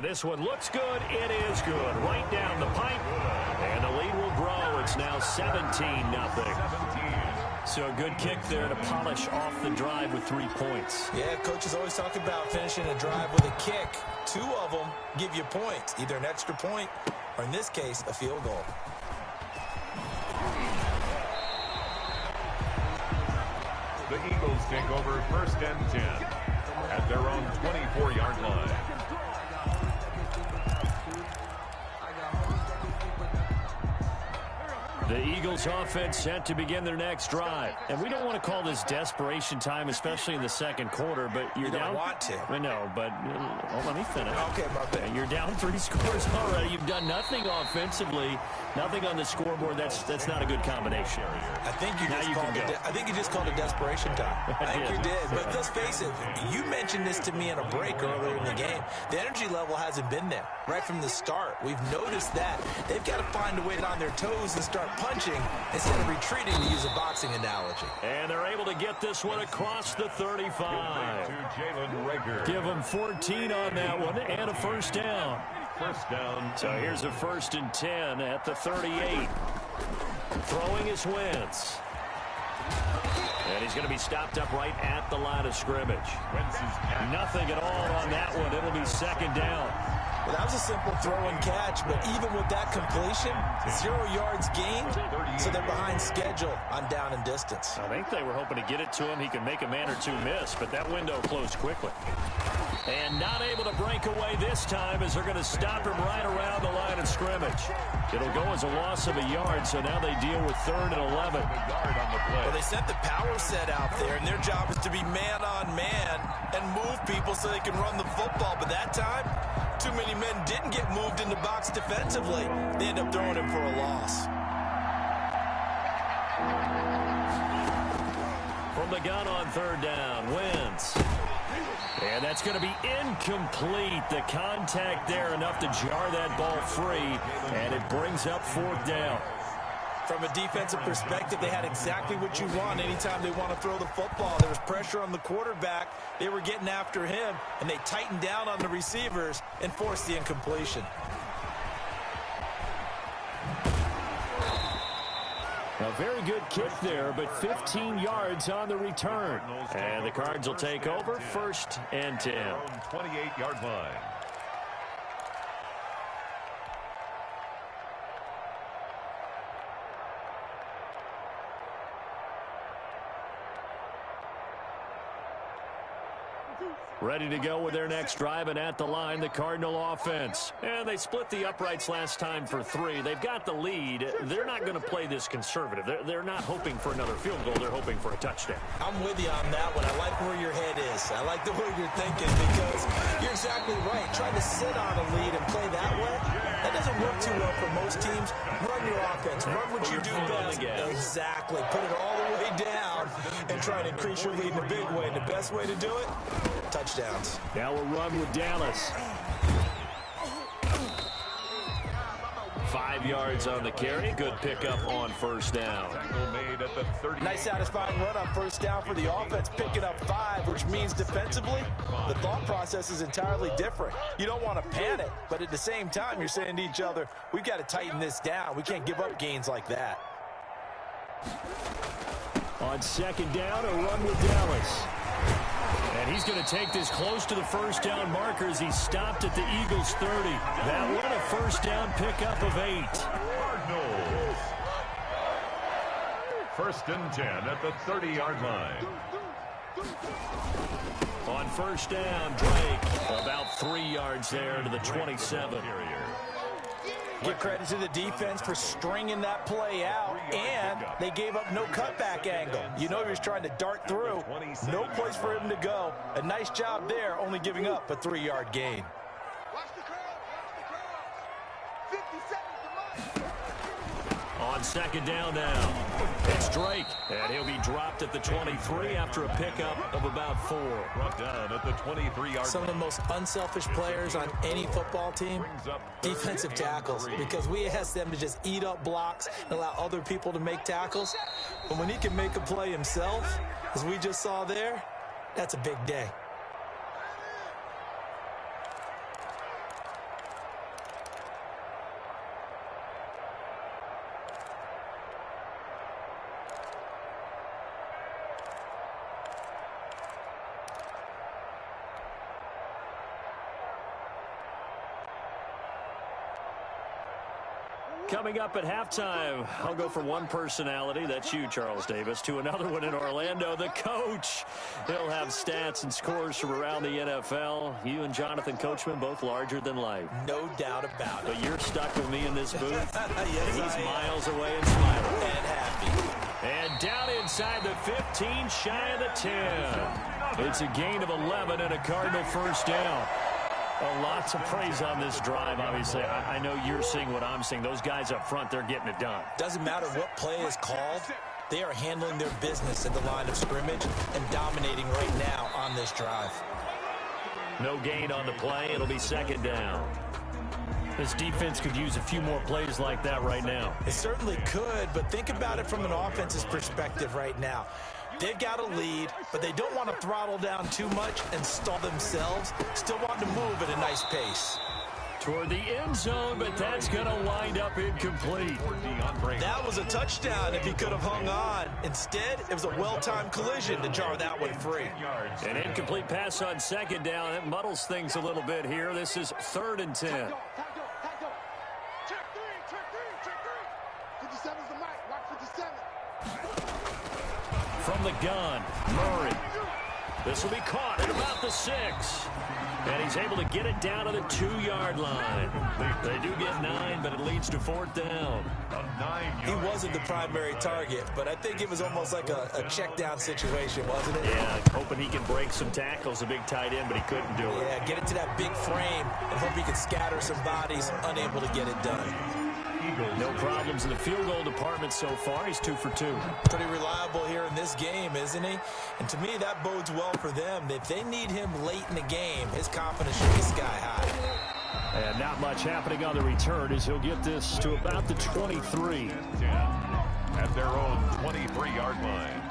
This one looks good. It is good. Right down the pipe. And the lead will grow. It's now 17-0. So a good kick there to polish off the drive with 3 points. Yeah, coaches always talk about finishing a drive with a kick. 2 of them give you points, either an extra point or, in this case, a field goal. The Eagles take over 1st and 10 at their own 24-yard line. The Eagles offense set to begin their next drive. And we don't want to call this desperation time, especially in the 2nd quarter, but you're down. You don't want to. I know, but let me finish. Okay, my bad. You're down 3 scores already. You've done nothing offensively, nothing on the scoreboard. That's not a good combination. I think you just called it desperation time. I think you did. But let's face it, you mentioned this to me in a break earlier in the game. The energy level hasn't been there right from the start. We've noticed that. They've got to find a way to get on their toes and start punching instead of retreating, to use a boxing analogy. And they're able to get this one across the 35. Give them 14 on that one and a 1st down. 1st down. So here's a 1st and 10 at the 38. Throwing is Wentz. And he's going to be stopped up right at the line of scrimmage. Nothing at all on that one. It'll be 2nd down. Well, that was a simple throw and catch, but even with that completion, 0 yards gained, so they're behind schedule on down and distance. I think they were hoping to get it to him. He could make a man or two miss, but that window closed quickly. And not able to break away this time as they're going to stop him right around the line of scrimmage. It'll go as a loss of a yard, so now they deal with 3rd and 11. Well, they sent the power set out there, and their job is to be man-on-man and move people so they can run the football. But that time, too many men didn't get moved in the box defensively. They end up throwing him for a loss. From the gun on 3rd down, Wentz. And that's going to be incomplete. The contact there enough to jar that ball free, and it brings up 4th down. From a defensive perspective, they had exactly what you want anytime they want to throw the football. There was pressure on the quarterback. They were getting after him, and they tightened down on the receivers and forced the incompletion. A very good kick there, but 15 yards on the return. And the Cards will take over 1st and 10. 28-yard line. Ready to go with their next drive, and at the line, the Cardinal offense. And they split the uprights last time for 3. They've got the lead. They're not going to play this conservative. They're not hoping for another field goal. They're hoping for a touchdown. I'm with you on that one. I like where your head is. I like the way you're thinking because you're exactly right. Trying to sit on a lead and play that way, that doesn't work too well for most teams. Run your offense. Run what you do best. Exactly. Put it all the way down and try to increase your lead in a big way. And the best way to do it, touchdowns. Now we'll run with Dallas. 5 yards on the carry. Good pickup on 1st down. Made at the 30. Nice satisfying run on 1st down for the offense, picking up 5, which means defensively, the thought process is entirely different. You don't want to panic, but at the same time, you're saying to each other, we've got to tighten this down. We can't give up gains like that. On 2nd down, a run with Dallas. And he's going to take this close to the 1st down marker as he stopped at the Eagles' 30. That one a 1st down pickup of 8. Cardinals. 1st and 10 at the 30-yard line. On 1st down, Drake about 3 yards there to the 27. Give credit to the defense for stringing that play out, and they gave up no cutback angle. You know he was trying to dart through. No place for him to go. A nice job there, only giving up a 3-yard gain. On 2nd down now, it's Drake, and he'll be dropped at the 23 after a pickup of about 4. Brought down at the 23-yard. Some of the most unselfish players on any football team, defensive tackles, because we ask them to just eat up blocks and allow other people to make tackles. But when he can make a play himself, as we just saw there, that's a big day. Coming up at halftime, I'll go from one personality, that's you, Charles Davis, to another one in Orlando, the coach. He'll have stats and scores from around the NFL. You and Jonathan Coachman, both larger than life. No doubt about it. But you're stuck with me in this booth. Yes, he's miles away and smiling. And happy. And down inside the 15, shy of the 10. It's a gain of 11 and a Cardinal 1st down. Lots of praise on this drive, obviously. I know you're seeing what I'm seeing. Those guys up front, they're getting it done. Doesn't matter what play is called. They are handling their business at the line of scrimmage and dominating right now on this drive. No gain on the play. It'll be 2nd down. This defense could use a few more plays like that right now. It certainly could, but think about it from an offense's perspective right now. They've got a lead, but they don't want to throttle down too much and stall themselves. Still want to move at a nice pace. Toward the end zone, but that's going to wind up incomplete. That was a touchdown if he could have hung on. Instead, it was a well-timed collision to jar that one free. An incomplete pass on 2nd down. It muddles things a little bit here. This is 3rd and 10. Check 3. 57's the mic. Watch 57. From the gun, Murray. This will be caught at about the 6. And he's able to get it down to the 2-yard line. They do get 9, but it leads to 4th down. He wasn't the primary target, but I think it was almost like a check down situation, wasn't it? Yeah, hoping he can break some tackles, a big tight end, but he couldn't do it. Yeah, get it to that big frame and hope he can scatter some bodies, unable to get it done. No problems in the field goal department so far. He's 2 for 2. Pretty reliable here in this game, isn't he? And to me, that bodes well for them. If they need him late in the game, his confidence should be sky high. And not much happening on the return as he'll get this to about the 23. at their own 23-yard line.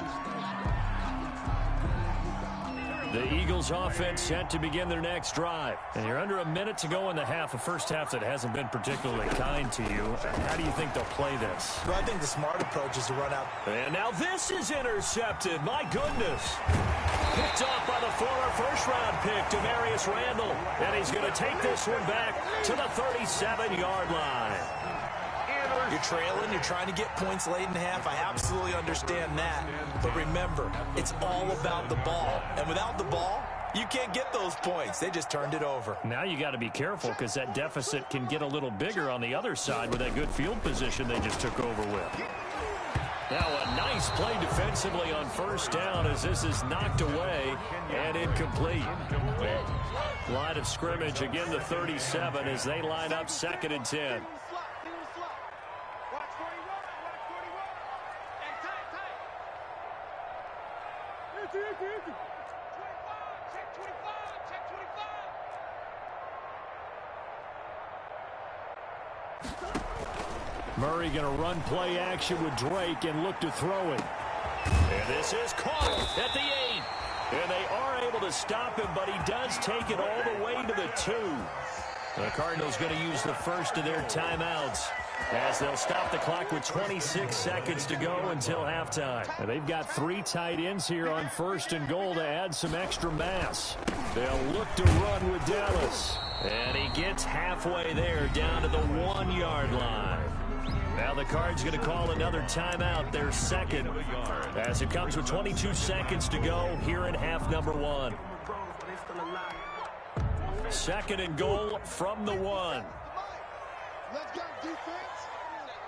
The Eagles offense set to begin their next drive. And you're under a minute to go in the half, a first half that hasn't been particularly kind to you. How do you think they'll play this? Well, I think the smart approach is to run out. And now this is intercepted. My goodness. Picked off by the former first-round pick, Demarius Randall. And he's going to take this one back to the 37-yard line. You're trailing, you're trying to get points late in the half. I absolutely understand that. But remember, it's all about the ball. And without the ball, you can't get those points. They just turned it over. Now you got to be careful because that deficit can get a little bigger on the other side with that good field position they just took over with. Now a nice play defensively on first down as this is knocked away and incomplete. Line of scrimmage again the 37 as they line up 2nd and 10. Murray going to run play action with Drake and look to throw it. And this is caught at the 8. And they are able to stop him, but he does take it all the way to the 2. The Cardinals going to use the first of their timeouts as they'll stop the clock with 26 seconds to go until halftime. And they've got 3 tight ends here on 1st and goal to add some extra mass. They'll look to run with Dallas. And he gets halfway there down to the 1-yard line. Now the Cards going to call another timeout, their second, as it comes with 22 seconds to go here in half number 1. 2nd and goal from the 1. Let's go defense.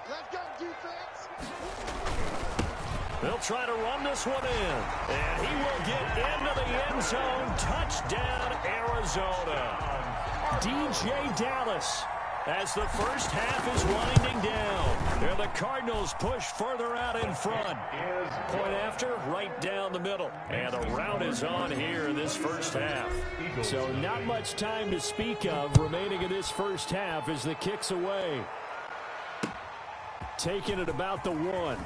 Let's go defense. They'll try to run this one in. And he will get into the end zone. Touchdown, Arizona. DJ Dallas as the first half is winding down. And the Cardinals push further out in front. Point after, right down the middle. And the route is on here in this first half. So not much time to speak of remaining in this first half as the kick's away. Taking it about the 1.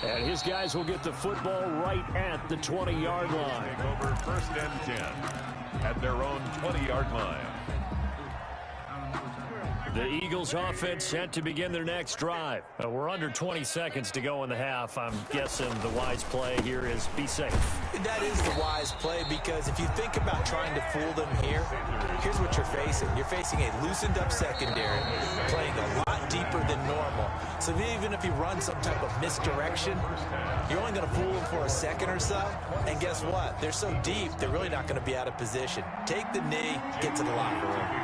And his guys will get the football right at the 20-yard line. Over 1st and 10 at their own 20-yard line. The Eagles offense set to begin their next drive. We're under 20 seconds to go in the half. I'm guessing the wise play here is be safe. That is the wise play because if you think about trying to fool them here, here's what you're facing. You're facing a loosened up secondary, playing a lot deeper than normal. So even if you run some type of misdirection, you're only going to fool them for a second or so. And guess what? They're so deep, they're really not going to be out of position. Take the knee, get to the locker room.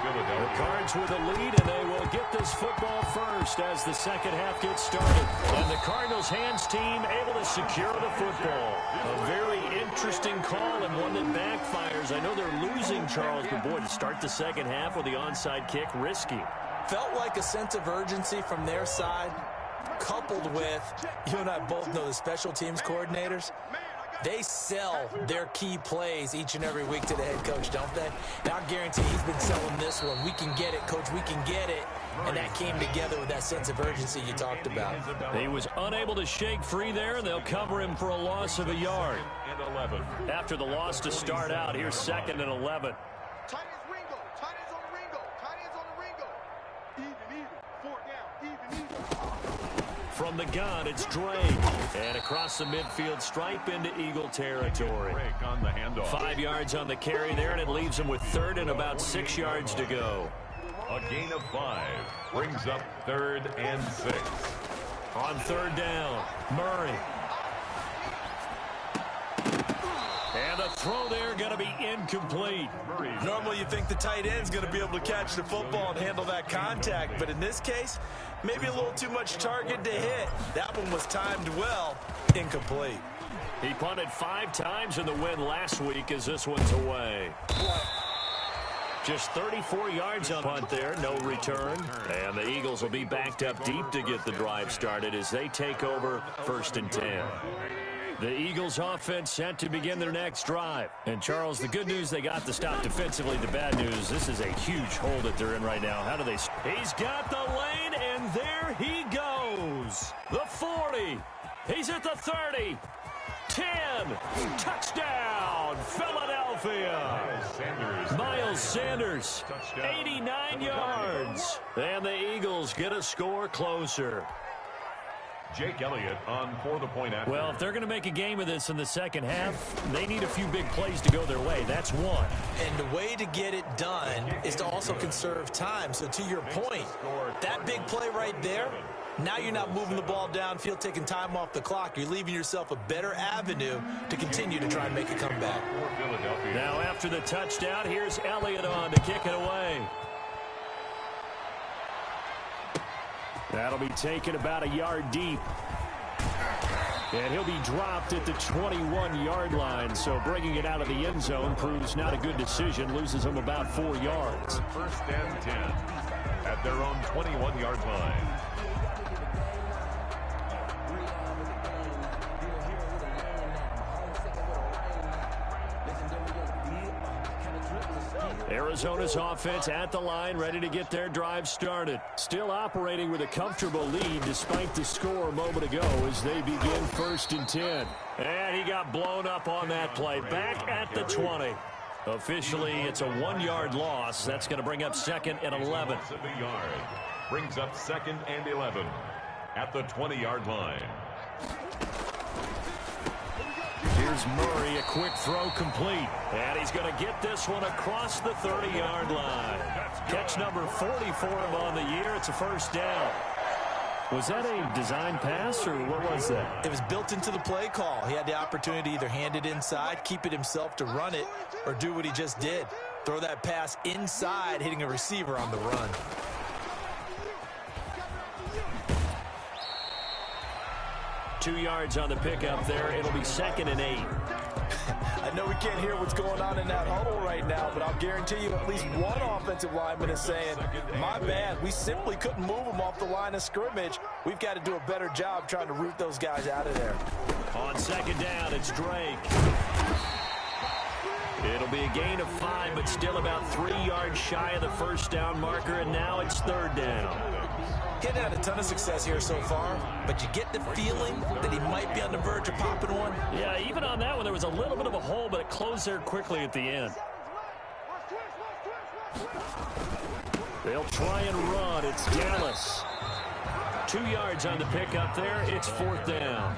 The Cards with a lead, and they will get this football first as the second half gets started. And the Cardinals hands team able to secure the football. A very interesting call and one that backfires. I know they're losing, Charles, but boy, to start the second half with the onside kick, risky. Felt like a sense of urgency from their side, coupled with, you and I both know the special teams coordinators. They sell their key plays each and every week to the head coach, don't they? And I guarantee he's been selling this one. We can get it, coach. We can get it. And that came together with that sense of urgency you talked about. He was unable to shake free there, and they'll cover him for a loss of a yard. After the loss to start out, here's 2nd and 11. From the gun, it's Drake. And across the midfield stripe into Eagle territory. 5 yards on the carry there, and it leaves him with 3rd and about 6 yards to go. A gain of 5 brings up 3rd and 6. On 3rd down, Murray. And the throw there going to be incomplete. Normally you think the tight end's going to be able to catch the football and handle that contact, but in this case, maybe a little too much target to hit. That one was timed well. Incomplete. He punted 5 times in the win last week as this one's away. Just 34 yards on punt there, no return. And the Eagles will be backed up deep to get the drive started as they take over 1st and 10. The Eagles offense set to begin their next drive. And Charles, the good news, they got the stop defensively. The bad news, this is a huge hole that they're in right now. How do they? He's got the lane, and And there he goes. The 40. He's at the 30. 10. Touchdown, Philadelphia. Miles Sanders, 89 yards. And the Eagles get a score closer. Jake Elliott on for the point after. Well, if they're going to make a game of this in the second half, they need a few big plays to go their way. That's one. And the way to get it done is to also conserve time. So to your point, that big play right there, now you're not moving the ball downfield, taking time off the clock. You're leaving yourself a better avenue to continue to try and make a comeback. Now after the touchdown, here's Elliott on to kick it away. That'll be taken about a yard deep. And he'll be dropped at the 21-yard line. So bringing it out of the end zone proves not a good decision. Loses him about 4 yards. First and 10 at their own 21-yard line. Arizona's offense at the line, ready to get their drive started. Still operating with a comfortable lead despite the score a moment ago as they begin first and 10. And he got blown up on that play. Back at the 20. Officially, it's a 1-yard loss. That's going to bring up second and 11. Brings up second and 11 at the 20-yard line. Here's Murray, a quick throw complete. And he's going to get this one across the 30-yard line. Catch number 40 for him on the year. It's a first down. Was that a design pass, or what was that? It was built into the play call. He had the opportunity to either hand it inside, keep it himself to run it, or do what he just did. Throw that pass inside, hitting a receiver on the run. 2 yards on the pickup there. It'll be second and 8. I know we can't hear what's going on in that huddle right now, but I'll guarantee you at least one offensive lineman is saying, my bad, we simply couldn't move them off the line of scrimmage. We've got to do a better job trying to root those guys out of there. On second down, it's Drake. It'll be a gain of 5, but still about 3 yards shy of the first down marker, and now it's third down. He hadn't had a ton of success here so far, but you get the feeling that he might be on the verge of popping one. Yeah, even on that one, there was a little bit of a hole, but it closed there quickly at the end. They'll try and run. It's Dallas. 2 yards on the pickup there. It's fourth down.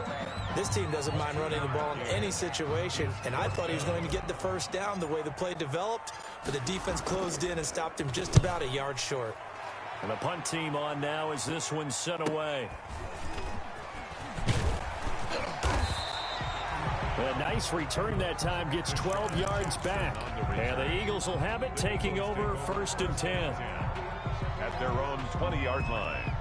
This team doesn't mind running the ball in any situation, and I thought he was going to get the first down the way the play developed, but the defense closed in and stopped him just about a yard short. And the punt team on now as this one's sent away. A nice return that time, gets 12 yards back. And the Eagles will have it, taking over first and 10. At their own 20-yard line.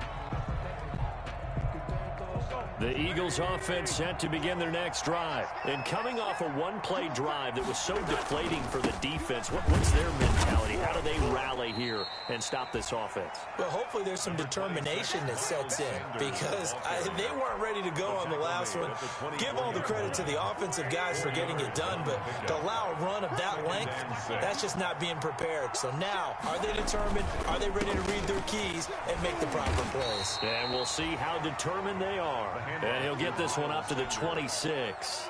The Eagles offense set to begin their next drive. And coming off a one-play drive that was so deflating for the defense, what's their mentality? How do they rally here and stop this offense? Well, hopefully there's some determination that sets in, because they weren't ready to go on the last one. Give all the credit to the offensive guys for getting it done, but to allow a run of that length, that's just not being prepared. So now, are they determined? Are they ready to read their keys and make the proper plays? And we'll see how determined they are. And he'll get this one up to the 26.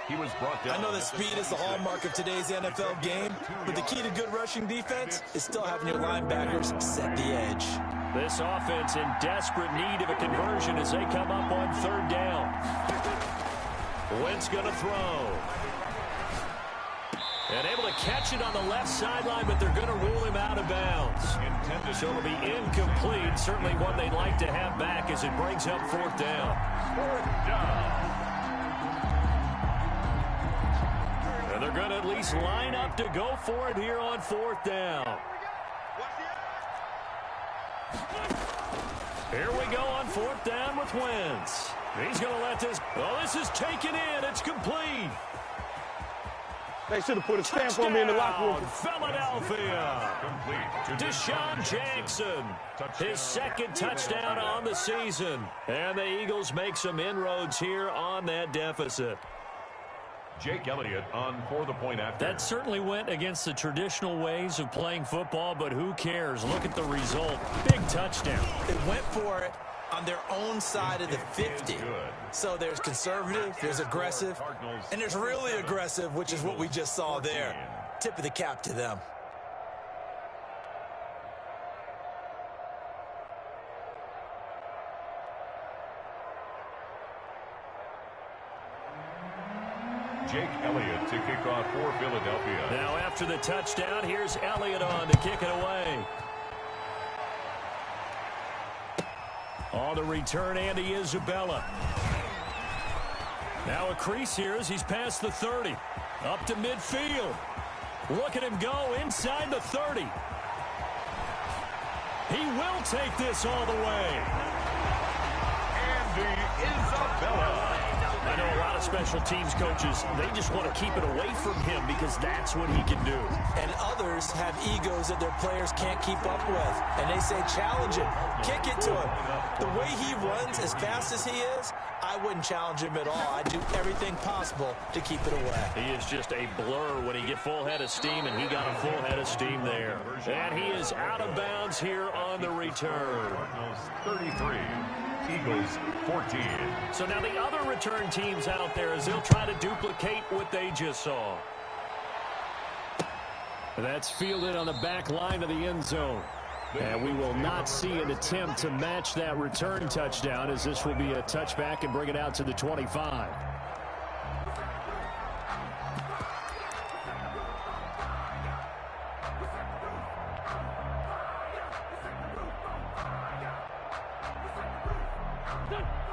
He was brought down. I know that speed is the hallmark of today's NFL game, but the key to good rushing defense is still having your linebackers set the edge. This offense in desperate need of a conversion as they come up on third down. Wentz going to throw. And able to catch it on the left sideline, but they're going to rule him out of bounds. So it'll be incomplete. Certainly one they'd like to have back as it brings up fourth down. And they're going to at least line up to go for it here on fourth down. Here we go on fourth down with Wentz. He's going to let this. Oh, this is taken in. It's complete. They should have put a stamp on me in the locker room. Philadelphia. Deshaun Jackson, his second touchdown on the season. And the Eagles make some inroads here on that deficit. Jake Elliott on for the point after. That certainly went against the traditional ways of playing football, but who cares? Look at the result. Big touchdown. They went for it on their own side of the 50. So there's conservative, there's aggressive, and there's really aggressive, which is what we just saw there. Tip of the cap to them. Jake Elliott to kick off for Philadelphia. Now after the touchdown, here's Elliott on to kick it away. On the return, Andy Isabella. Now a crease here as he's past the 30. Up to midfield. Look at him go inside the 30. He will take this all the way. Andy Isabella. I know a lot of special teams coaches, they just want to keep it away from him because that's what he can do. And others have egos that their players can't keep up with. And they say, challenge him, kick it to him. The way he runs as fast as he is, I wouldn't challenge him at all. I'd do everything possible to keep it away. He is just a blur when he gets full head of steam, and he got a full head of steam there. And he is out of bounds here on the return. 33. Eagles 14. So now the other return teams out there as they'll try to duplicate what they just saw. That's fielded on the back line of the end zone. And we will not see an attempt to match that return touchdown as this will be a touchback and bring it out to the 25.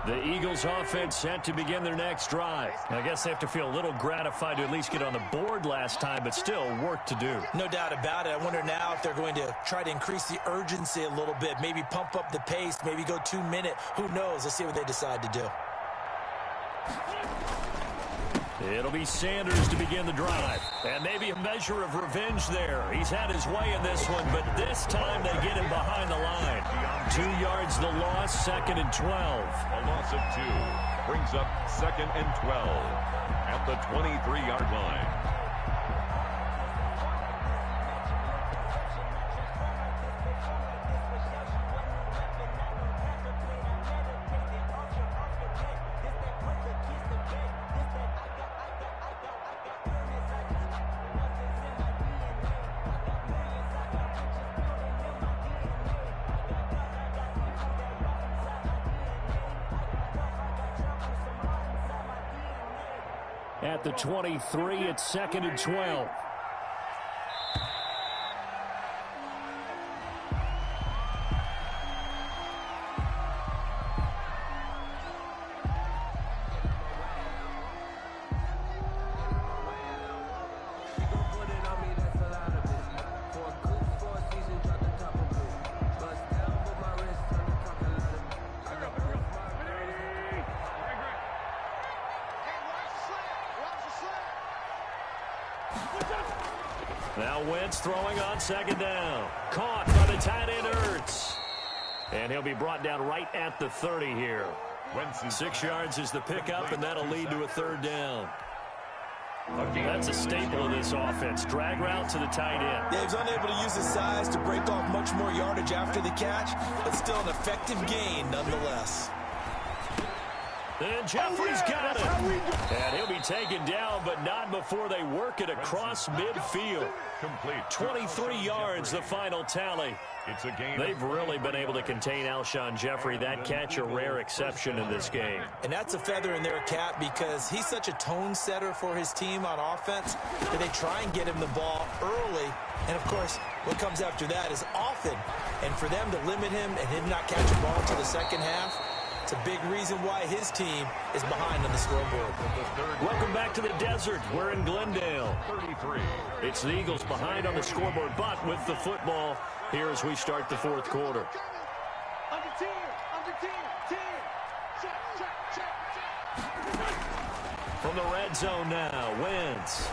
The Eagles offense set to begin their next drive. I guess they have to feel a little gratified to at least get on the board last time, but still work to do. No doubt about it. I wonder now if they're going to try to increase the urgency a little bit, maybe pump up the pace, maybe go 2 minute. Who knows? Let's see what they decide to do. It'll be Sanders to begin the drive. And maybe a measure of revenge there. He's had his way in this one, but this time they get him behind the line. 2 yards the loss, 2nd and 12. A loss of 2 brings up 2nd and 12 at the 23-yard line. At the 23, it's 2nd and 12. Now Wentz throwing on 2nd down. Caught by the tight end Ertz. And he'll be brought down right at the 30 here. 6 yards is the pickup, and that'll lead to a 3rd down. That's a staple of this offense. Drag route to the tight end. Yeah, he's unable to use his size to break off much more yardage after the catch, but still an effective gain nonetheless. And Jeffrey's got it. And he'll be taken down, but not before they work it across midfield. Complete. 23 yards, the final tally. It's a game. They've really been able to contain Alshon Jeffrey. That catch a rare exception in this game. And that's a feather in their cap because he's such a tone setter for his team on offense that they try and get him the ball early. And, of course, what comes after that is often. And for them to limit him and him not catch a ball until the second half, it's a big reason why his team is behind on the scoreboard. Welcome back to the desert. We're in Glendale. 33. It's the Eagles behind on the scoreboard, but with the football here as we start the 4th quarter. Under 10, under 10, 10. Check. From the red zone now, Wentz.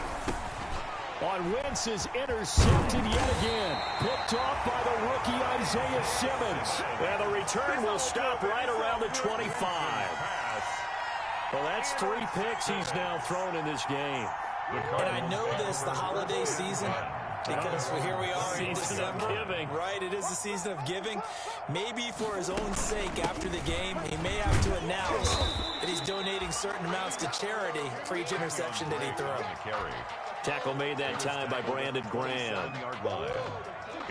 On Wentz is intercepted yet again. Picked off by the rookie Isaiah Simmons. And the return will stop right around the 25. Well, that's 3 picks he's now thrown in this game. And I know this, the holiday season, because here we are in December. Giving. Right, it is the season of giving. Maybe for his own sake after the game, he may have to announce that he's donating certain amounts to charity for each interception that he throws. Tackle made that time by Brandon Graham.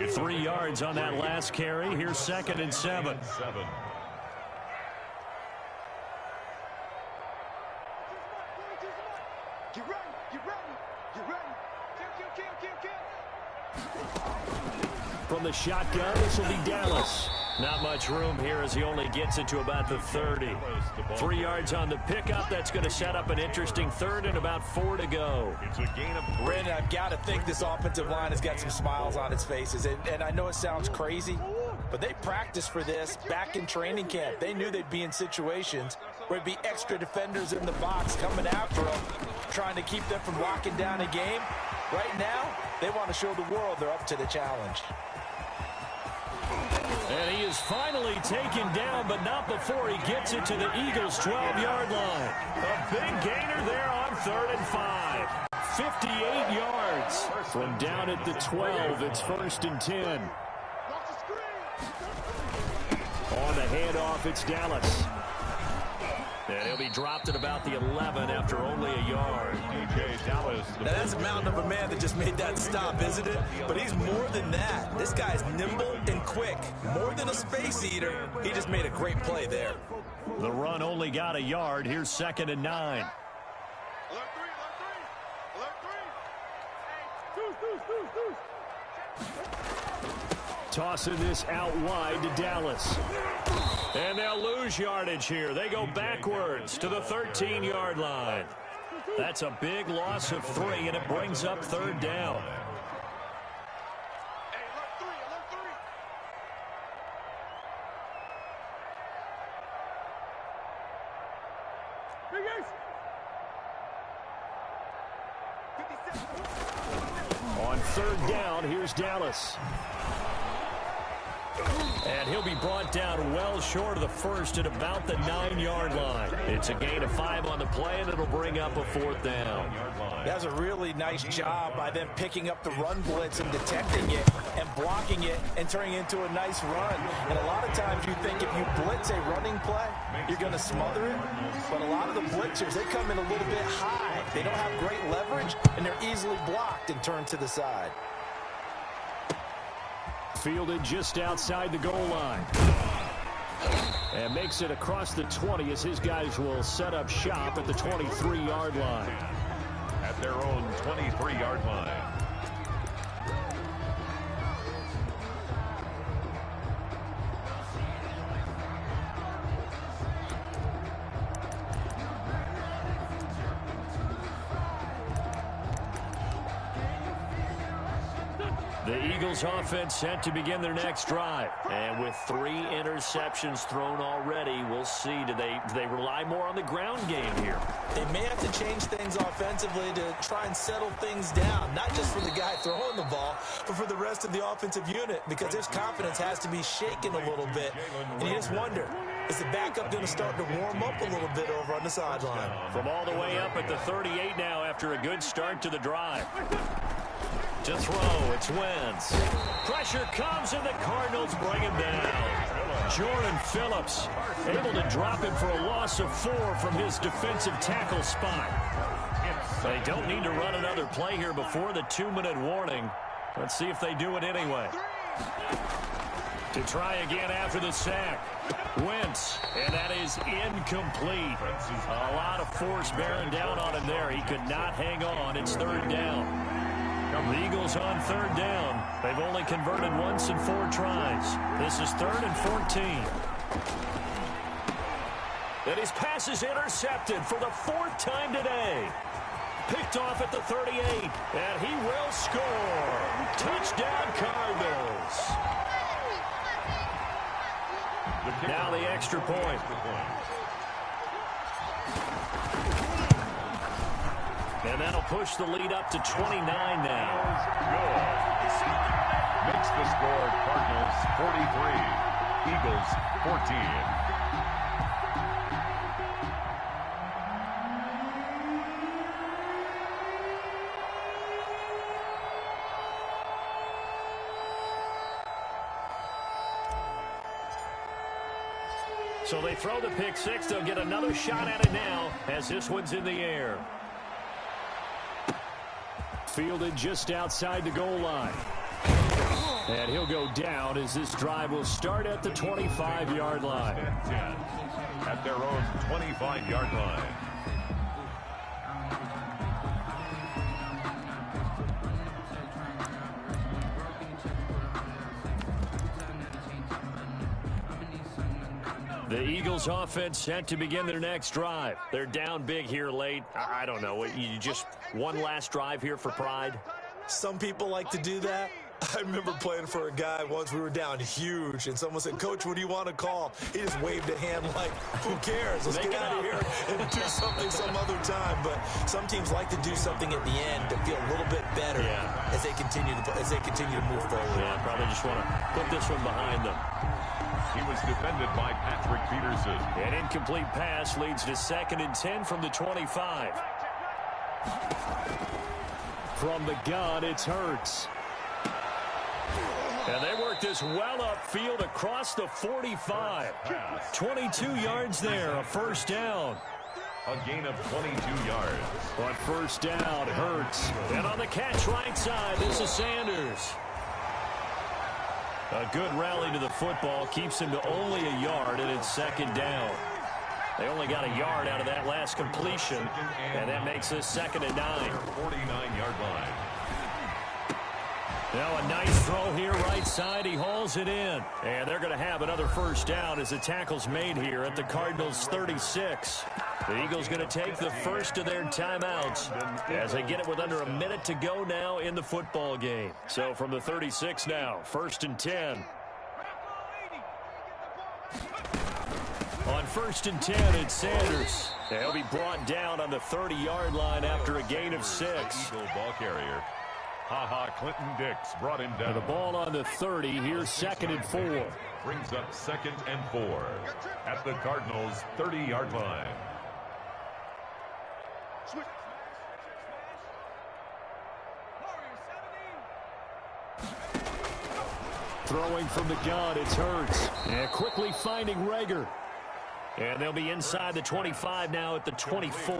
3 yards on that last carry. Here's 2nd and 7. From the shotgun, this will be Dallas. Not much room here as he only gets it to about the 30. 3 yards on the pickup. That's going to set up an interesting 3rd and about 4 to go. It's a gain of 3. Brandon, I've got to think this offensive line has got some smiles on its faces. And I know it sounds crazy, but they practiced for this back in training camp. They knew they'd be in situations where it'd be extra defenders in the box coming after them, trying to keep them from locking down a game. Right now, they want to show the world they're up to the challenge. And he is finally taken down, but not before he gets it to the Eagles' 12-yard line. A big gainer there on 3rd and 5. 58 yards from down at the 12. It's 1st and 10. On the handoff, it's Dallas. And he'll be dropped at about the 11 after only a yard. DJ Dallas. Now that's a mountain of a man that just made that stop, isn't it? But he's more than that. This guy's nimble and quick. More than a space eater. He just made a great play there. The run only got a yard. Here's 2nd and 9. Tossing this out wide to Dallas. And they'll lose yardage here. They go backwards to the 13-yard line. That's a big loss of 3, and it brings up 3rd down. On 3rd down, here's Dallas. And he'll be brought down well short of the 1st at about the 9-yard line. It's a gain of 5 on the play, and it'll bring up a 4th down. That's a really nice job by them picking up the run blitz and detecting it and blocking it and turning it into a nice run. And a lot of times you think if you blitz a running play, you're going to smother it. But a lot of the blitzers, they come in a little bit high. They don't have great leverage, and they're easily blocked and turned to the side. Fielded just outside the goal line. And makes it across the 20 as his guys will set up shop at the 23-yard line. At their own 23-yard line. The Eagles offense set to begin their next drive. And with 3 interceptions thrown already, we'll see. Do they rely more on the ground game here? They may have to change things offensively to try and settle things down, not just for the guy throwing the ball, but for the rest of the offensive unit, because his confidence has to be shaken a little bit. And you just wonder, is the backup going to start to warm up a little bit over on the sideline? From all the way up at the 38 now after a good start to the drive. To throw, it's Wentz. Pressure comes, and the Cardinals bring him down. Jordan Phillips able to drop him for a loss of 4 from his defensive tackle spot. They don't need to run another play here before the 2-minute warning. Let's see if they do it anyway. To try again after the sack. Wentz, and that is incomplete. A lot of force bearing down on him there. He could not hang on. It's 3rd down. The Eagles on 3rd down. They've only converted once in 4 tries. This is 3rd and 14. And his pass is intercepted for the 4th time today. Picked off at the 38, and he will score. Touchdown, Cardinals. Now the extra point. And that'll push the lead up to 29 now. Makes the score Cardinals 43, Eagles 14. So they throw the pick six. They'll get another shot at it now as this one's in the air. Fielded just outside the goal line. And he'll go down as this drive will start at the 25-yard line. 10 at their own 25-yard line. The Eagles offense set to begin their next drive. They're down big here late. I don't know. You just one last drive here for pride? Some people like to do that. I remember playing for a guy once. We were down huge, and someone said, "Coach, what do you want to call?" He just waved a hand like, "Who cares? Let's get out of here and do something some other time." But some teams like to do something at the end to feel a little bit better as they continue to move forward. Yeah, probably just want to put this one behind them. He was defended by Patrick Peterson. An incomplete pass leads to 2nd and 10 from the 25. From the gun, it's Hurts. And they work this well upfield across the 45. 22 yards there, a first down. A gain of 22 yards. On first down, Hurts. And on the catch right side, this is Sanders. A good rally to the football keeps him to only a yard, and it's 2nd down. They only got a yard out of that last completion, and that makes this 2nd and 9. 49-yard line. Now a nice throw here right side. He hauls it in. And they're going to have another first down as the tackle's made here at the Cardinals' 36. The Eagles going to take the first of their timeouts as they get it with under a minute to go now in the football game. So from the 36 now, 1st and 10. On 1st and 10, it's Sanders. He'll be brought down on the 30-yard line after a gain of 6. Eagle ball carrier. Clinton Dix brought him down. The ball on the 30. Here's 2nd and 4. Brings up 2nd and 4 at the Cardinals' 30-yard line. Throwing from the gun, it's Hurts. And quickly finding Rager. And they'll be inside the 25 now at the 24.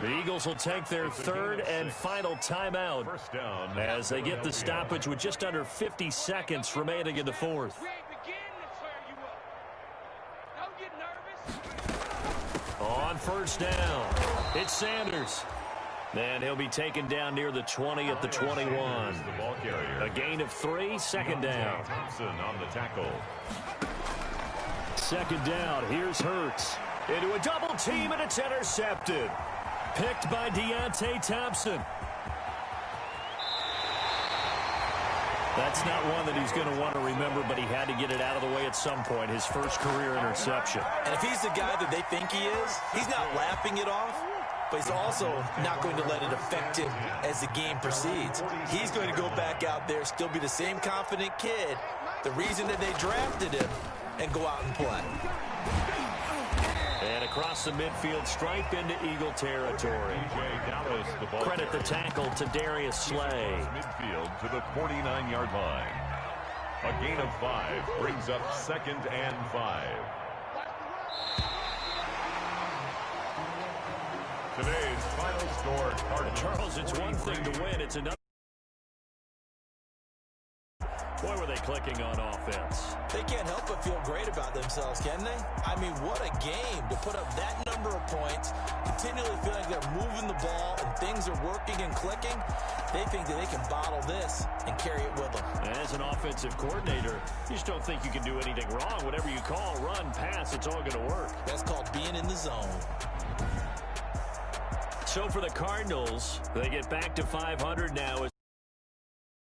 The Eagles will take their 3rd and final timeout as they get the stoppage with just under 50 seconds remaining in the 4th. On first down, it's Sanders. And he'll be taken down near the 20 at the 21. A gain of 3, 2nd down. Thompson on the tackle. 2nd down, here's Hurts. Into a double team, and it's intercepted. Picked by Deontay Thompson. That's not one that he's going to want to remember, but he had to get it out of the way at some point, his first career interception. And if he's the guy that they think he is, he's not laughing it off, but he's also not going to let it affect him as the game proceeds. He's going to go back out there, still be the same confident kid, the reason that they drafted him, and go out and play. And across the midfield stripe into Eagle territory. Credit the tackle to Darius Slay. Midfield to the 49-yard line. A gain of 5 brings up 2nd and 5. Today's final score, Cardinals. Charles, it's one thing to win, it's another. Boy, were they clicking on offense. They can't help but feel great about themselves, can they? I mean, what a game to put up that number of points, continually feel like they're moving the ball and things are working and clicking. They think that they can bottle this and carry it with them. As an offensive coordinator, you just don't think you can do anything wrong. Whatever you call, run, pass, it's all going to work. That's called being in the zone. So for the Cardinals, they get back to 500 now.